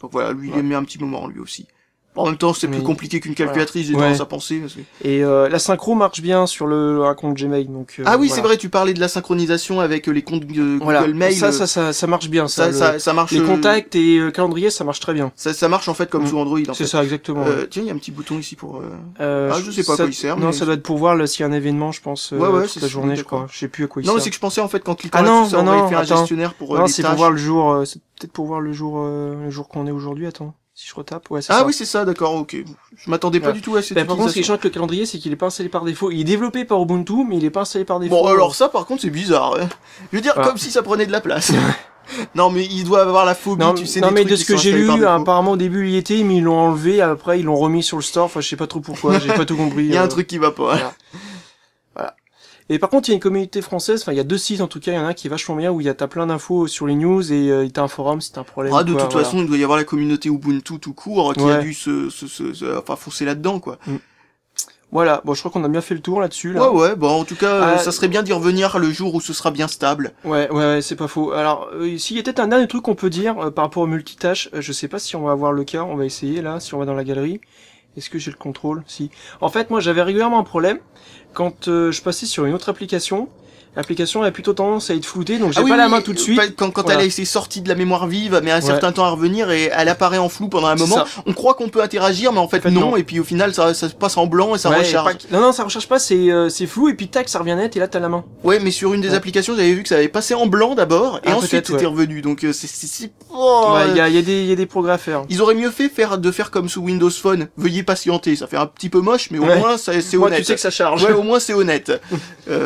Donc voilà, lui, il a mis un petit moment, lui aussi. En même temps, c'est plus compliqué qu'une calculatrice, j'ai tendance à penser. Parce que... Et la synchro marche bien sur un compte Gmail, donc. Ah oui, c'est vrai, tu parlais de la synchronisation avec les comptes Google Mail. Ça marche bien. Ça marche. Les contacts et calendrier, ça marche très bien. Ça marche en fait comme sous Android. C'est ça, exactement. Tiens, il y a un petit bouton ici pour. Je sais pas à quoi il sert. Non, ça doit être pour voir s'il y a un événement, je pense. toute la journée, je crois. Je sais plus à quoi il sert. Non, c'est que je pensais en fait qu'en cliquant là-dessus, ça aurait fait un gestionnaire pour les tâches. Non, c'est pour voir le jour. C'est peut-être pour voir le jour qu'on est aujourd'hui. Attends. Si je retape, ouais, c'est ça. Ah oui, c'est ça, d'accord, ok. Je m'attendais pas du tout à cette utilisation. Par contre, ce qui est chiant avec le calendrier, c'est qu'il est pas installé par défaut. Il est développé par Ubuntu, mais il est pas installé par défaut. Bon, alors ça, par contre, c'est bizarre. Je veux dire, comme si ça prenait de la place. Non, mais il doit avoir la phobie, tu sais. Non, mais de ce que j'ai lu, apparemment au début il y était, mais ils l'ont enlevé, après ils l'ont remis sur le store. Enfin, je sais pas trop pourquoi, j'ai pas tout compris. Il y a un truc qui va pas. Voilà. Et par contre, il y a une communauté française, enfin, il y a 2 sites en tout cas, il y en a un qui est vachement bien, où t'as plein d'infos sur les news, et t'as un forum si t'as un problème. Ah, de toute façon, il doit y avoir la communauté Ubuntu tout court, qui a dû foncer là-dedans, quoi. Voilà, bon, je crois qu'on a bien fait le tour là-dessus, là. Ouais, bon, en tout cas, ça serait bien d'y revenir le jour où ce sera bien stable. Ouais, c'est pas faux. Alors, s'il y a peut-être un dernier truc qu'on peut dire, par rapport au multitâche, je sais pas si on va avoir le cas, on va essayer, là, si on va dans la galerie. Est-ce que j'ai le contrôle? Si. En fait, moi, j'avais régulièrement un problème quand je passais sur une autre application. L'application a plutôt tendance à être floutée, donc j'ai pas la main tout de suite. Quand elle a été sortie de la mémoire vive, mais un certain temps à revenir, et elle apparaît en flou pendant un moment, on croit qu'on peut interagir, mais en fait non, et puis au final ça se passe en blanc et ça recharge. Non, ça recharge pas, c'est flou, et puis tac, ça revient net, et là t'as la main. Ouais, mais sur une des applications, j'avais vu que ça avait passé en blanc d'abord, et ensuite c'était revenu, donc c'est... il y a des progrès à faire. Ils auraient mieux fait de faire comme sous Windows Phone, veuillez patienter, ça fait un petit peu moche, mais au moins c'est honnête. Moi, tu sais que ça charge. Ouais, au moins c'est honnête.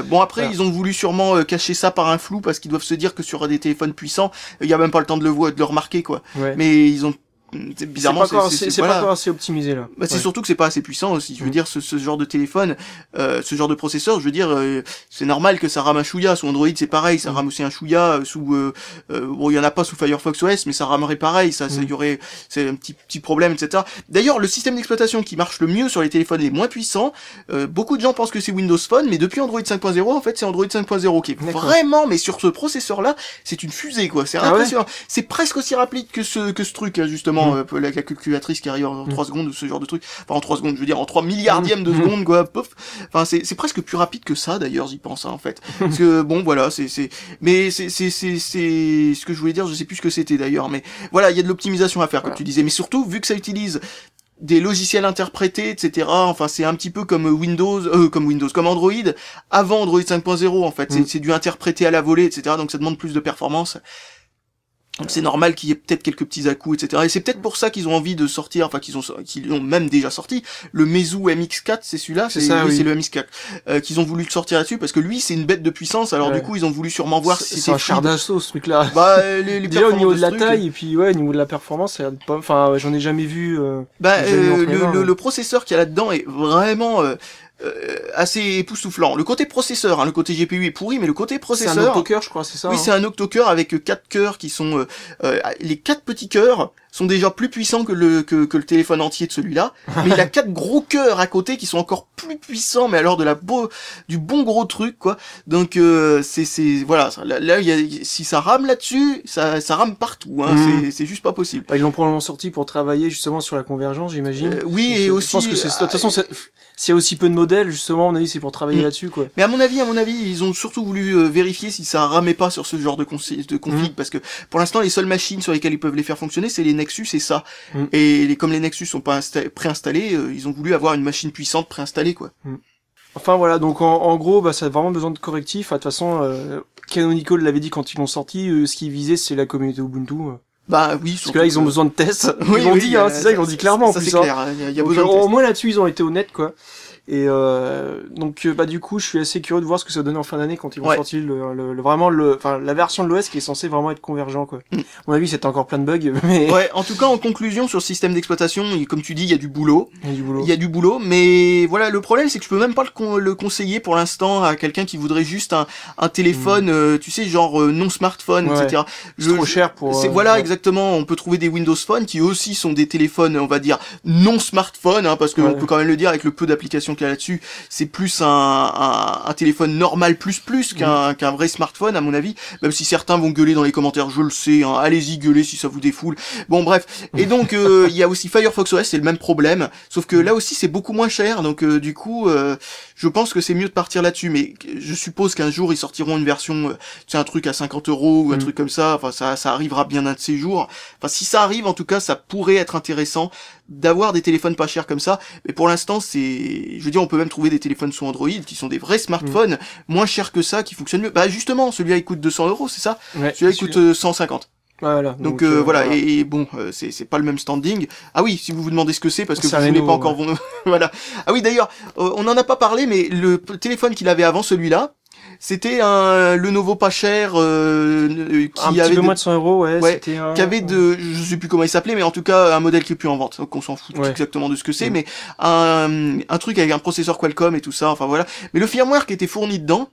Bon après, ils ont voulu sûrement cacher ça par un flou parce qu'ils doivent se dire que sur des téléphones puissants, il y a même pas le temps de le remarquer, quoi. Mais ils ont bizarrement c'est pas encore assez optimisé là. Bah, c'est surtout que c'est pas assez puissant aussi. Je veux dire, ce genre de téléphone, ce genre de processeur, je veux dire, c'est normal que ça rame un chouïa. Sous Android, c'est pareil, ça rame aussi un chouïa. Bon, il y en a pas sous Firefox OS, mais ça ramerait pareil. Ça y aurait, c'est un petit problème, etc. D'ailleurs, le système d'exploitation qui marche le mieux sur les téléphones les moins puissants, beaucoup de gens pensent que c'est Windows Phone, mais depuis Android 5.0, en fait, c'est Android 5.0 qui est vraiment, mais sur ce processeur-là, c'est une fusée, quoi. C'est impressionnant. C'est presque aussi rapide que ce truc, là, justement. La calculatrice qui arrive en 3 secondes, ce genre de truc. Enfin, en 3 secondes, je veux dire, en 3 milliardièmes de secondes, quoi, pof. Enfin, c'est presque plus rapide que ça, d'ailleurs, j'y pense, hein, en fait. Parce que, bon, voilà, mais c'est ce que je voulais dire, je sais plus ce que c'était, d'ailleurs, mais voilà, il y a de l'optimisation à faire, comme tu disais. Mais surtout, vu que ça utilise des logiciels interprétés, etc. Enfin, c'est un petit peu comme comme Android, avant Android 5.0, en fait. C'est du interprété à la volée, etc. Donc, ça demande plus de performance. Donc c'est normal qu'il y ait peut-être quelques petits à-coups, etc. Et c'est peut-être pour ça qu'ils ont envie de sortir, enfin qu'ils ont même déjà sorti, le Meizu MX4, c'est celui-là, c'est le MX4, qu'ils ont voulu le sortir là-dessus, parce que lui c'est une bête de puissance, alors du coup ils ont voulu sûrement voir si c'est un char d'assaut ce truc-là. Bah, déjà au niveau de la taille, et puis au niveau de la performance, ça a l'air de pas, enfin j'en ai jamais vu. Le processeur qu'il y a là-dedans est vraiment... assez époustouflant. Le côté processeur, le côté GPU est pourri, mais le côté processeur... C'est un octocœur, je crois, c'est ça? Oui, c'est un octocœur avec 4 cœurs qui sont... les 4 petits cœurs sont déjà plus puissants que le téléphone entier de celui-là, mais il a 4 gros cœurs à côté qui sont encore plus puissants, mais alors du bon gros truc, quoi. Donc voilà, là si ça rame là-dessus, ça rame partout, hein. C'est juste pas possible. Bah, ils l'ont probablement sorti pour travailler justement sur la convergence, j'imagine. Oui, et aussi. Je pense que de toute façon, s'il y a aussi peu de modèles, justement, à mon avis, c'est pour travailler là-dessus, quoi. Mais à mon avis, ils ont surtout voulu vérifier si ça ramait pas sur ce genre de config, parce que pour l'instant, les seules machines sur lesquelles ils peuvent les faire fonctionner, c'est les Nexus et ça. Et comme les Nexus sont pas préinstallés, ils ont voulu avoir une machine puissante préinstallée, quoi. Enfin voilà, donc en gros, bah ça a vraiment besoin de correctifs. De toute façon, Canonical l'avait dit quand ils l'ont sorti, ce qu'ils visaient, c'est la communauté Ubuntu. Bah oui, parce que là ils ont besoin de tests. Oui, ils l'ont dit, c'est ça, ils l'ont dit clairement. Ça en plus, c'est clair, il y a besoin de tests. Au moins là-dessus, ils ont été honnêtes, quoi. Et donc bah du coup, je suis assez curieux de voir ce que ça donne en fin d'année quand ils vont sortir la version de l'OS qui est censée vraiment être convergent, quoi. À mon avis, c'est encore plein de bugs, mais ouais, en tout cas, en conclusion sur le système d'exploitation, comme tu dis, il y a du boulot. Il y a du boulot, mais voilà, le problème c'est que je peux même pas le conseiller pour l'instant à quelqu'un qui voudrait juste un téléphone, tu sais, genre non smartphone, etc. C'est trop cher pour. Voilà, exactement. On peut trouver des Windows Phone qui aussi sont des téléphones, on va dire non smartphone, hein, parce que on peut quand même le dire avec le peu d'applications qu'il y a là-dessus, c'est plus un téléphone normal plus qu'un vrai smartphone à mon avis. Même si certains vont gueuler dans les commentaires, je le sais. Hein, allez-y gueuler si ça vous défoule. Bon bref. Et donc il y a aussi Firefox OS, c'est le même problème, sauf que là aussi c'est beaucoup moins cher. Donc du coup, je pense que c'est mieux de partir là-dessus. Mais je suppose qu'un jour ils sortiront une version, c'est un truc à 50 € ou un truc comme ça. Enfin ça arrivera bien un de ces jours. Enfin si ça arrive, en tout cas, ça pourrait être intéressant d'avoir des téléphones pas chers comme ça. Mais pour l'instant, je veux dire, on peut même trouver des téléphones sous Android qui sont des vrais smartphones moins chers que ça, qui fonctionnent mieux. Bah justement, celui-là il coûte 200 €, c'est ça? Celui-là il coûte 150. Voilà. Donc voilà, et bon, c'est pas le même standing. Ah oui, si vous vous demandez ce que c'est, parce que vous voulez pas encore voilà. Ah oui, d'ailleurs, on en a pas parlé, mais le téléphone qu'il avait avant, celui-là, c'était un Lenovo pas cher qui un petit avait peu moins de 100 €, c'était qui avait je sais plus comment il s'appelait, mais en tout cas un modèle qui est plus en vente, donc on s'en fout exactement de ce que c'est, mais un truc avec un processeur Qualcomm et tout ça, enfin voilà. Mais le firmware qui était fourni dedans,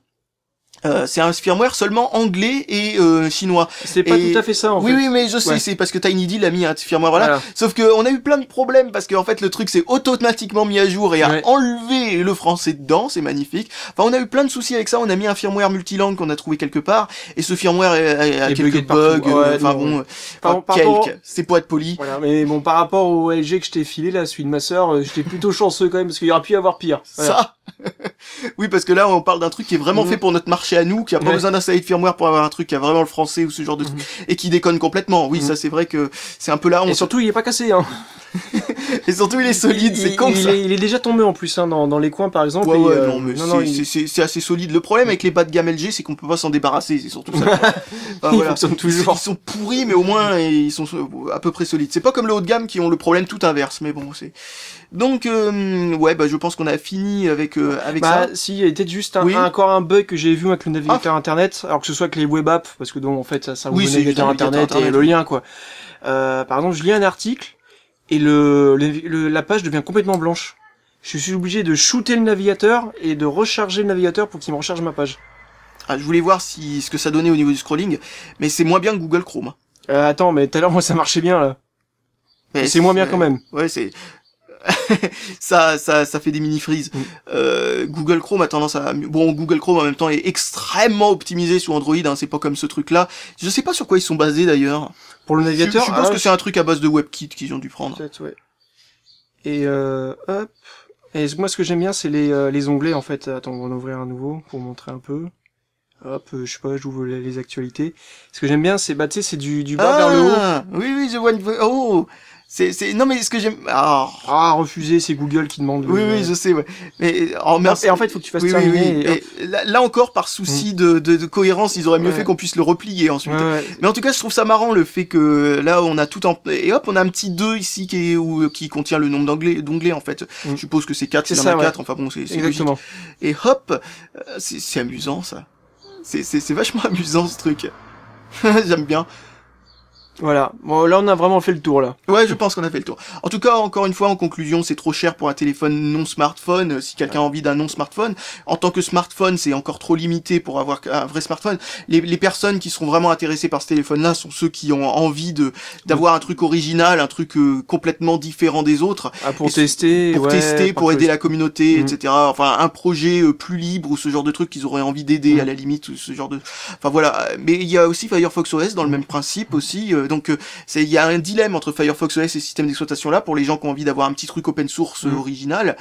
c'est un firmware seulement anglais et chinois. C'est pas tout à fait ça en fait. Oui, mais je sais, c'est parce que TinyD l'a mis un firmware, voilà. Sauf que on a eu plein de problèmes parce qu'en fait le truc s'est automatiquement mis à jour et a enlevé le français dedans, c'est magnifique. Enfin, on a eu plein de soucis avec ça, on a mis un firmware multilangue qu'on a trouvé quelque part et ce firmware a quelques bugs, c'est pour être poli. Voilà, mais bon, par rapport au LG que je t'ai filé là, celui de ma sœur, j'étais plutôt chanceux quand même parce qu'il y aurait pu y avoir pire. Voilà. Ça. Oui, parce que là on parle d'un truc qui est vraiment fait pour notre marché à nous, qui a pas besoin d'installer de firmware pour avoir un truc qui a vraiment le français ou ce genre de truc et qui déconne complètement. Oui, ça c'est vrai que c'est un peu là. Et surtout il est pas cassé, hein. Et surtout il est solide, c'est con ça. Il est déjà tombé en plus, hein, dans les coins par exemple. Non mais c'est assez solide. Le problème avec les bas de gamme LG, c'est qu'on peut pas s'en débarrasser, c'est surtout ça. Ils fonctionnent toujours. Ils sont pourris, mais au moins ils sont à peu près solides. C'est pas comme le haut de gamme qui ont le problème tout inverse, mais bon c'est. Donc je pense qu'on a fini avec ça. Si, il y a peut-être juste encore un bug que j'ai vu avec le navigateur internet, alors que ce soit avec les web apps, parce que donc en fait ça ouvre le navigateur internet et le lien quoi. Par exemple, je lis un article et la page devient complètement blanche. Je suis obligé de shooter le navigateur et de recharger le navigateur pour qu'il me recharge ma page. Ah, je voulais voir ce que ça donnait au niveau du scrolling, mais c'est moins bien que Google Chrome. Attends, mais tout à l'heure moi ça marchait bien là. Mais c'est moins bien quand même. Ouais, c'est ça fait des mini freezes. Google Chrome a tendance à Google Chrome en même temps est extrêmement optimisé sur Android, hein, c'est pas comme ce truc là. Je sais pas sur quoi ils sont basés d'ailleurs. Pour le navigateur, je pense que c'est un truc à base de WebKit qu'ils ont dû prendre. Peut-être, ouais. Et hop. Et moi ce que j'aime bien c'est les onglets en fait. Attends, on va en ouvrir un nouveau pour montrer un peu. Hop, je sais pas, j'ouvre les actualités. Ce que j'aime bien c'est tu sais c'est du bas vers le haut. Oui, je vois non mais ce que j'aime refuser, c'est Google qui demande. Oui, je sais, ouais. Mais et en fait, faut que tu fasses terminer. Et là encore, par souci de cohérence, ils auraient mieux fait qu'on puisse le replier ensuite. Mais en tout cas, je trouve ça marrant le fait que là, on a tout et hop, on a un petit 2 ici qui contient le nombre d'onglets en fait. Je suppose que c'est 4, il y en a 4. Enfin bon, c'est exactement. Logique. Et hop, c'est amusant ça. C'est vachement amusant ce truc. J'aime bien. Voilà. Bon, là, on a vraiment fait le tour, là. Ouais, je pense qu'on a fait le tour. En tout cas, encore une fois, en conclusion, c'est trop cher pour un téléphone non smartphone. Si quelqu'un a envie d'un non smartphone, en tant que smartphone, c'est encore trop limité pour avoir un vrai smartphone. Les personnes qui seront vraiment intéressées par ce téléphone-là sont ceux qui ont envie d'avoir un truc original, un truc complètement différent des autres. Ah, pour tester, pour aider la communauté, etc. Enfin, un projet plus libre ou ce genre de truc qu'ils auraient envie d'aider à la limite, ou ce genre de. Enfin voilà. Mais il y a aussi Firefox OS dans le même principe aussi. Donc il y a un dilemme entre Firefox OS et ce système d'exploitation là pour les gens qui ont envie d'avoir un petit truc open source original.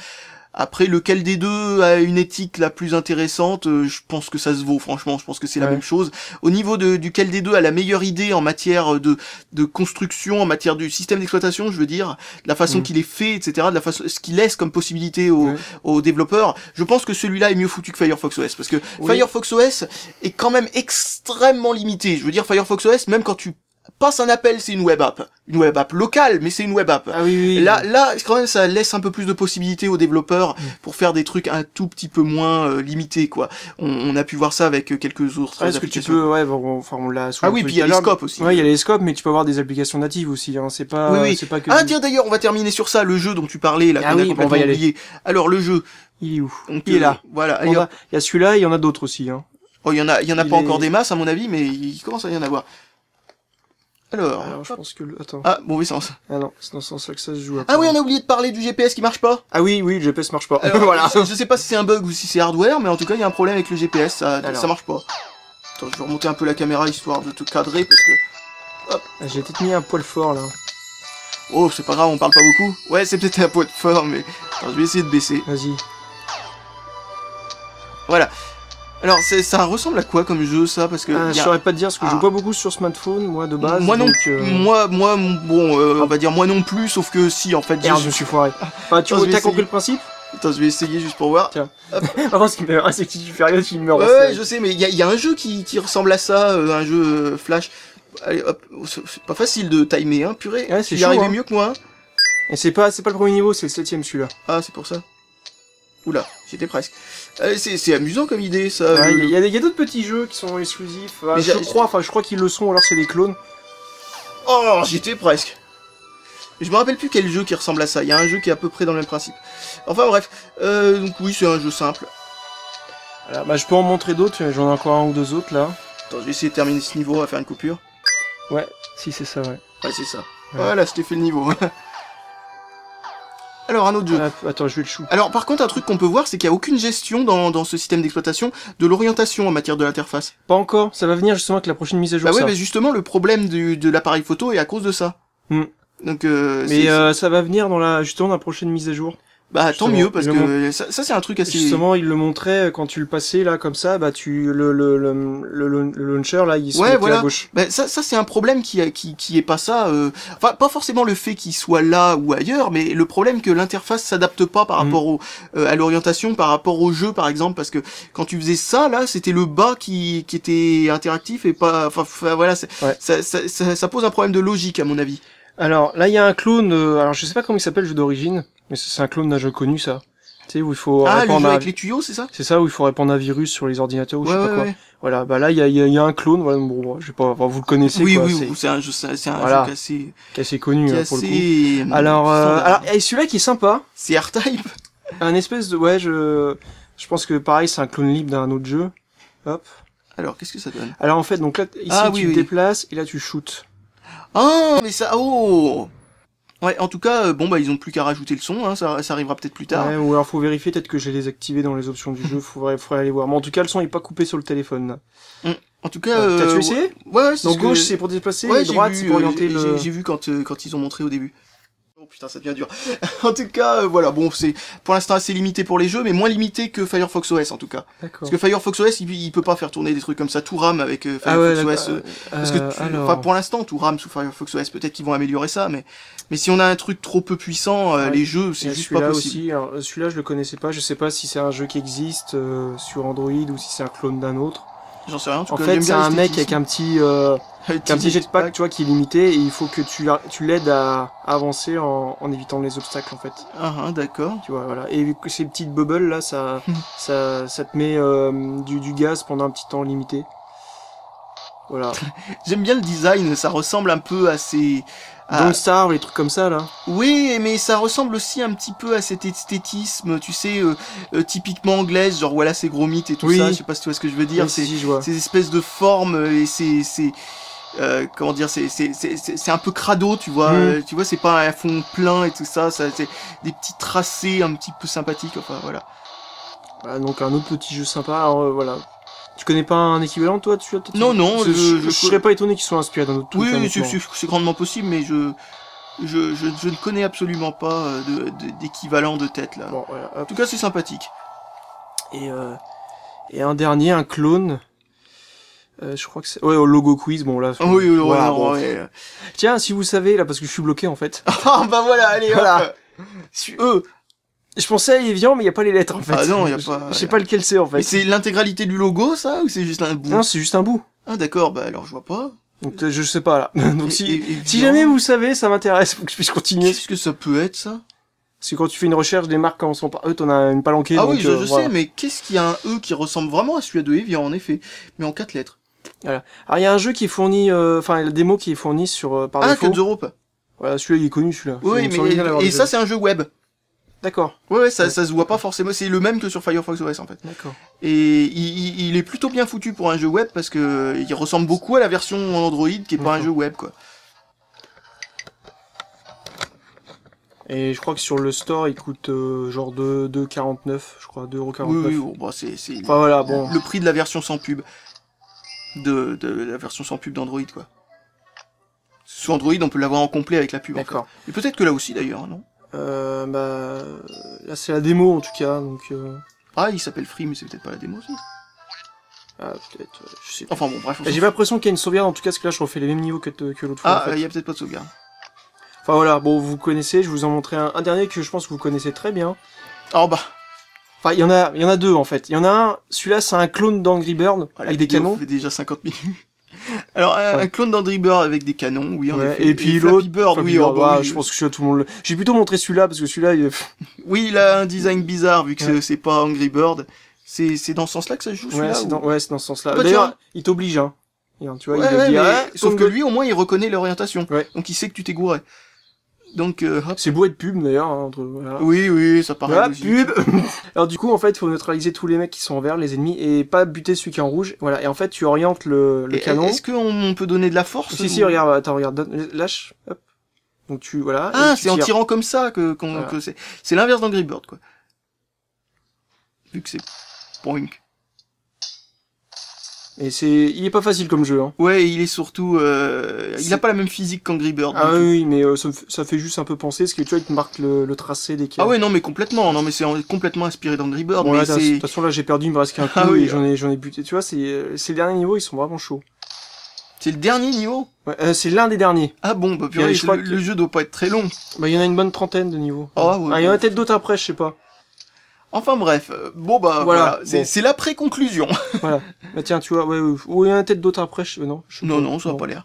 Après, lequel des deux a une éthique la plus intéressante, je pense que ça se vaut, franchement, je pense que c'est la même chose. Au niveau duquel des deux a la meilleure idée en matière de construction, en matière du système d'exploitation, je veux dire, de la façon qu'il est fait, etc., de la façon, ce qu'il laisse comme possibilité aux développeurs, je pense que celui-là est mieux foutu que Firefox OS, parce que Firefox OS est quand même extrêmement limité. Je veux dire, Firefox OS, même quand tu passe un appel, c'est une web app locale, mais c'est une web app. Ah oui. Là, quand même, ça laisse un peu plus de possibilités aux développeurs pour faire des trucs un tout petit peu moins limités, quoi. On a pu voir ça avec quelques autres est-ce que tu peux, on l'a. Ah oui, puis il y a les scopes aussi. Ouais, il y a les scopes, mais tu peux avoir des applications natives aussi. Hein. C'est pas, c'est pas que. Ah tiens, d'ailleurs, on va terminer sur ça, le jeu dont tu parlais là. Ah oui, on va y aller. Alors le jeu. Il est où? Donc, il est là. Voilà. Il y a celui-là, et il y en a d'autres aussi. Hein. Oh, il y en a pas encore des masses à mon avis, mais il commence à y en avoir. Alors, je pense que attends. Ah, mauvais sens. Ah non, c'est dans ce sens-là que ça se joue. Ah oui, on a oublié de parler du GPS qui marche pas. Ah oui, le GPS marche pas. Alors, voilà. Je sais pas si c'est un bug ou si c'est hardware, mais en tout cas, il y a un problème avec le GPS, ça marche pas. Attends, je vais remonter un peu la caméra histoire de te cadrer parce que... Hop. J'ai peut-être mis un poil fort là. Oh, c'est pas grave, on parle pas beaucoup. Ouais, c'est peut-être un poil fort, mais... Attends, je vais essayer de baisser. Vas-y. Voilà. Alors, ça ressemble à quoi comme jeu, ça? Parce que je saurais pas te dire, parce que je joue pas beaucoup sur smartphone, moi, de base. Moi non, on va dire moi non plus, sauf que si, en fait... je me suis foiré. Enfin, t'as compris le principe? Attends, je vais essayer juste pour voir. Tiens. Avant, ce qui me c'est que si tu fais rien, tu me meurs. Ouais, je sais, mais il y a un jeu qui ressemble à ça, un jeu Flash. Allez, hop, c'est pas facile de timer, hein, purée. Ouais, c'est chaud. J'y arrivais mieux que moi. Hein. Et c'est pas le premier niveau, c'est le 7ème celui-là. Ah, c'est pour ça. Oula, j'étais presque. C'est amusant comme idée, ça. Ouais, il y a d'autres petits jeux qui sont exclusifs. Je crois qu'ils le sont, alors c'est des clones. Oh, j'étais presque. Je me rappelle plus quel jeu qui ressemble à ça. Il y a un jeu qui est à peu près dans le même principe. Enfin bref, donc oui, c'est un jeu simple. Voilà, bah je peux en montrer d'autres. J'en ai encore un ou deux autres là. Attends, je vais essayer de terminer ce niveau. On va faire une coupure. Ouais, si c'est ça, ouais. Ouais, c'est ça. Ouais. Voilà, je t'ai fait le niveau. Alors, un autre jeu. Attends, je vais le chou. Alors, par contre, un truc qu'on peut voir, c'est qu'il n'y a aucune gestion dans ce système d'exploitation de l'orientation en matière de l'interface. Pas encore, ça va venir justement avec la prochaine mise à jour. Bah ouais, mais justement, le problème de l'appareil photo est à cause de ça. Donc, ça va venir justement dans la prochaine mise à jour. Bah tant mieux, parce que ça c'est un truc assez... Justement, il le montrait quand tu le passais, là, comme ça, bah le launcher, là, il se mettait à gauche. Bah ça c'est un problème qui est pas ça... Enfin, pas forcément le fait qu'il soit là ou ailleurs, mais le problème que l'interface s'adapte pas par rapport à l'orientation, par rapport au jeu, par exemple, parce que quand tu faisais ça, là, c'était le bas qui était interactif et pas... Enfin, voilà, ça pose un problème de logique, à mon avis. Alors, là, il y a un clone, alors je sais pas comment il s'appelle le jeu d'origine, mais c'est un clone d'un jeu connu, ça. Tu sais, où il faut répandre... le jeu avec les tuyaux, c'est ça? C'est ça, où il faut répandre un virus sur les ordinateurs ou je sais pas quoi. Voilà, bah là, il y a un clone, voilà, bon, je sais pas, vous le connaissez, oui, quoi. Oui, c'est un jeu qui est assez connu, pour le coup. Alors, et celui-là qui est sympa. C'est R-Type. Un espèce de, je pense que pareil, c'est un clone libre d'un autre jeu. Hop. Alors, qu'est-ce que ça donne? Alors, en fait, donc là, ici, tu te déplaces, et là, tu shootes. Ah, mais ça, ouais, en tout cas, bon, bah, ils ont plus qu'à rajouter le son, hein, ça arrivera peut-être plus tard. Ouais, ou alors faut vérifier, peut-être que j'ai désactivé dans les options du jeu, faudrait aller voir. Mais en tout cas, le son est pas coupé sur le téléphone, là. En tout cas, t'as-tu essayé? Ouais, donc gauche, c'est pour déplacer, et droite, c'est pour orienter le... J'ai vu quand ils ont montré au début. Oh putain, ça devient dur. En tout cas, voilà, bon, c'est pour l'instant assez limité pour les jeux, mais moins limité que Firefox OS en tout cas. Parce que Firefox OS, il peut pas faire tourner des trucs comme ça, tout rame avec Firefox OS. Parce que enfin, pour l'instant, tout rame sous Firefox OS. Peut-être qu'ils vont améliorer ça, mais si on a un truc trop peu puissant, les jeux, c'est juste pas possible. Celui-là, je le connaissais pas. Je sais pas si c'est un jeu qui existe sur Android ou si c'est un clone d'un autre. J'en sais rien. En fait, c'est un mec avec un petit jetpack, tu vois, qui est limité, et il faut que tu l'aides à avancer en évitant les obstacles, en fait. Ah, d'accord. Tu vois, voilà. Et ces petites bubbles là, ça te met du gaz pendant un petit temps limité. Voilà. J'aime bien le design, ça ressemble un peu à ces... Don't Starve, les trucs comme ça, là. Oui, mais ça ressemble aussi un petit peu à cet esthétisme, tu sais, typiquement anglaise, genre voilà ces gros mythes et tout ça, je sais pas si tu vois ce que je veux dire, Oui, si, je vois. ces espèces de formes et comment dire, c'est un peu crado, tu vois, tu vois, c'est pas un fond plein et tout ça, c'est des petits tracés un petit peu sympathiques, enfin voilà. Voilà, donc un autre petit jeu sympa, alors voilà. Tu connais pas un équivalent, toi, dessus peut-être? Non, non, je serais pas étonné qu'ils soient inspirés d'un autre truc. Oui, c'est grandement possible, mais je ne connais absolument pas d'équivalent de tête, là. Bon, voilà, en tout cas, c'est sympathique. Et un dernier, un clone. Je crois que c'est... Ouais, au logo quiz, bon là... Oui, voilà, bon. ouais. Tiens, si vous savez, là, parce que je suis bloqué, en fait. Ah, bah voilà, allez, voilà. Hop. Je pensais à Evian, mais il n'y a pas les lettres, en fait. Ah non, il y a pas... Je sais pas lequel c'est, en fait. Mais c'est l'intégralité du logo, ça, ou c'est juste un bout? Non, c'est juste un bout. Ah d'accord, bah alors je vois pas. Donc je sais pas, là. Donc si Evian... jamais vous savez, ça m'intéresse, faut que je puisse continuer. Qu'est-ce que ça peut être, ça? Parce que quand tu fais une recherche, des marques commenceront par E, t'en as une palanquée. Ah donc, oui, je voilà. sais, mais qu'est-ce qu'il y a un E qui ressemble vraiment à celui de Evian, en effet, mais en 4 lettres. Voilà. Alors il y a un jeu qui est fourni, enfin la démo qui est fournie sur par défaut. Codes Europe. Voilà, celui-là il est connu, celui-là. Oui, mais et ça c'est un jeu web. D'accord. Ouais, ça se voit pas forcément. C'est le même que sur Firefox OS en fait. D'accord. Et il est plutôt bien foutu pour un jeu web parce que il ressemble beaucoup à la version Android qui est pas un jeu web quoi. Et je crois que sur le store il coûte genre 2,49, je crois 2,49€. Oui, bon, bah, c'est enfin, voilà, bon. Le prix de la version sans pub. De la version sans pub d'Android quoi. Sous Android on peut l'avoir en complet avec la pub. D'accord. En fait. Et peut-être que là aussi d'ailleurs, non? Bah là c'est la démo en tout cas, donc. Ah, il s'appelle Free, mais c'est peut-être pas la démo aussi. Ah, peut-être, je sais pas. Enfin bon, bref. J'ai pas l'impression qu'il y a une sauvegarde, en tout cas, parce que là, je refais les mêmes niveaux que l'autre fois. Ah, en fait. y a peut-être pas de sauvegarde. Enfin voilà, bon, vous connaissez, je vous en montrer un dernier que je pense que vous connaissez très bien. Oh bah. Enfin, il y en a deux, en fait. Il y en a un, celui-là, c'est un clone d'Angry Bird, avec des canons. Ça fait déjà 50 minutes. Alors, un clone d'Angry Bird avec des canons, oui, en effet. Et puis l'autre, Bird, oui, je pense que celui-là, tout le monde le... J'ai plutôt montré celui-là, parce que celui-là, il... Oui, il a un design bizarre, vu que c'est pas Angry Bird. C'est dans ce sens-là que ça se joue, celui-là? Ouais, c'est dans ce sens-là. Bah, d'ailleurs, il t'oblige, hein. Tu vois, il dit, sauf que lui, au moins, il reconnaît l'orientation. Ouais. Donc, il sait que tu t'es gouré. Donc, hop. C'est beau être pub, d'ailleurs, hein, entre... Voilà. Oui, ça paraît logique. Pub. Alors du coup, en fait, il faut neutraliser tous les mecs qui sont en vert, les ennemis, et pas buter celui qui est en rouge. Voilà. Et en fait, tu orientes le canon. Est-ce qu'on peut donner de la force? Si, regarde, attends, regarde, lâche, hop. Donc voilà. Ah, c'est en tirant comme ça que c'est l'inverse d'Angry Bird, quoi. Vu que c'est Boink. Et il est pas facile comme jeu, hein. Ouais, il est surtout, il a pas la même physique qu'Angry Bird. Ah oui, mais ça fait juste un peu penser, parce que tu vois, il te marque le tracé des Ah ouais, non, mais complètement, non, mais c'est complètement inspiré d'Angry Bird. Bon, mais là, de toute façon, là, j'ai perdu, il me reste qu'un coup, et j'en ai buté, tu vois, c'est les derniers niveaux, ils sont vraiment chauds. C'est le dernier niveau? Ouais, c'est l'un des derniers. Ah bon, bah purée, le jeu doit pas être très long. Bah, il y en a une bonne trentaine de niveaux. Ah ouais. Il y en a peut-être d'autres après, je sais pas. Enfin bref, bon bah voilà, c'est la pré-conclusion. Voilà. Bah tiens, tu vois, il y en a peut-être d'autres après, non, ça va pas l'air.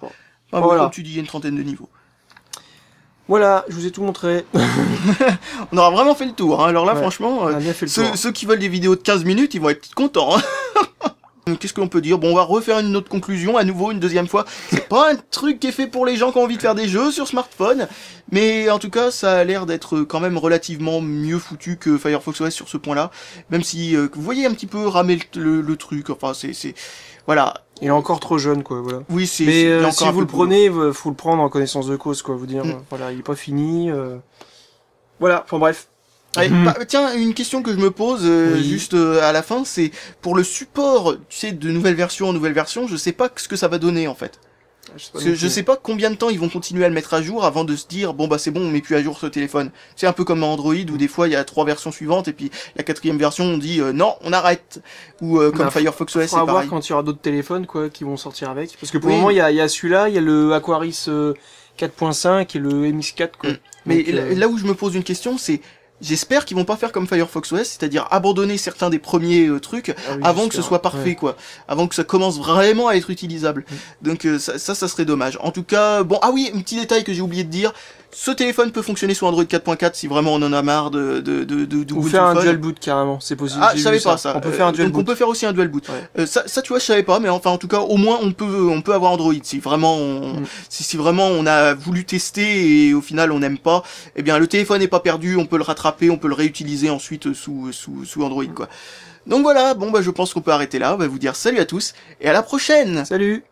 Enfin, voilà. Comme tu dis, il y a une trentaine de niveaux. Voilà, je vous ai tout montré. On aura vraiment fait le tour, hein. Alors là, franchement, on a bien fait le tour. Ceux qui veulent des vidéos de 15 minutes, ils vont être contents, hein. Qu'est-ce qu'on peut dire? Bon, on va refaire une autre conclusion, à nouveau, une deuxième fois. C'est pas un truc qui est fait pour les gens qui ont envie de faire des jeux sur smartphone, mais en tout cas, ça a l'air d'être quand même relativement mieux foutu que Firefox OS sur ce point-là, même si vous voyez un petit peu ramer le truc, enfin, voilà. Il est encore trop jeune, quoi, voilà. Oui, mais si vous le prenez, faut le prendre en connaissance de cause, quoi, vous dire, voilà, il est pas fini, voilà, enfin bref. Allez, tiens, une question que je me pose juste à la fin, c'est pour le support, tu sais, de nouvelle version en nouvelle version, je sais pas ce que ça va donner en fait. Je sais pas combien de temps ils vont continuer à le mettre à jour avant de se dire bon bah c'est bon, on met plus à jour ce téléphone. C'est un peu comme Android où des fois il y a 3 versions suivantes et puis la 4e version on dit non on arrête. Ou comme Firefox OS c'est pareil. On va voir quand il y aura d'autres téléphones quoi qui vont sortir avec. Parce que pour le moment il y a celui-là, il y a le Aquaris 4.5 et le MX4 quoi. Mais là où je me pose une question c'est j'espère qu'ils vont pas faire comme Firefox OS, c'est-à-dire abandonner certains des premiers trucs avant que ce soit parfait, quoi. Avant que ça commence vraiment à être utilisable. Donc ça serait dommage. En tout cas, bon, ah oui, un petit détail que j'ai oublié de dire. Ce téléphone peut fonctionner sous Android 4.4 si vraiment on en a marre de Ou faire un dual boot carrément, c'est possible. Ah, j'ai je savais vu pas ça. On peut faire un dual donc boot. on peut faire aussi un dual boot. Ouais. Ça tu vois je savais pas, mais enfin en tout cas au moins on peut avoir Android si vraiment si vraiment on a voulu tester et au final on n'aime pas, eh bien le téléphone n'est pas perdu, on peut le rattraper, on peut le réutiliser ensuite sous Android quoi. Donc voilà, bon bah je pense qu'on peut arrêter là, on va vous dire salut à tous et à la prochaine. Salut.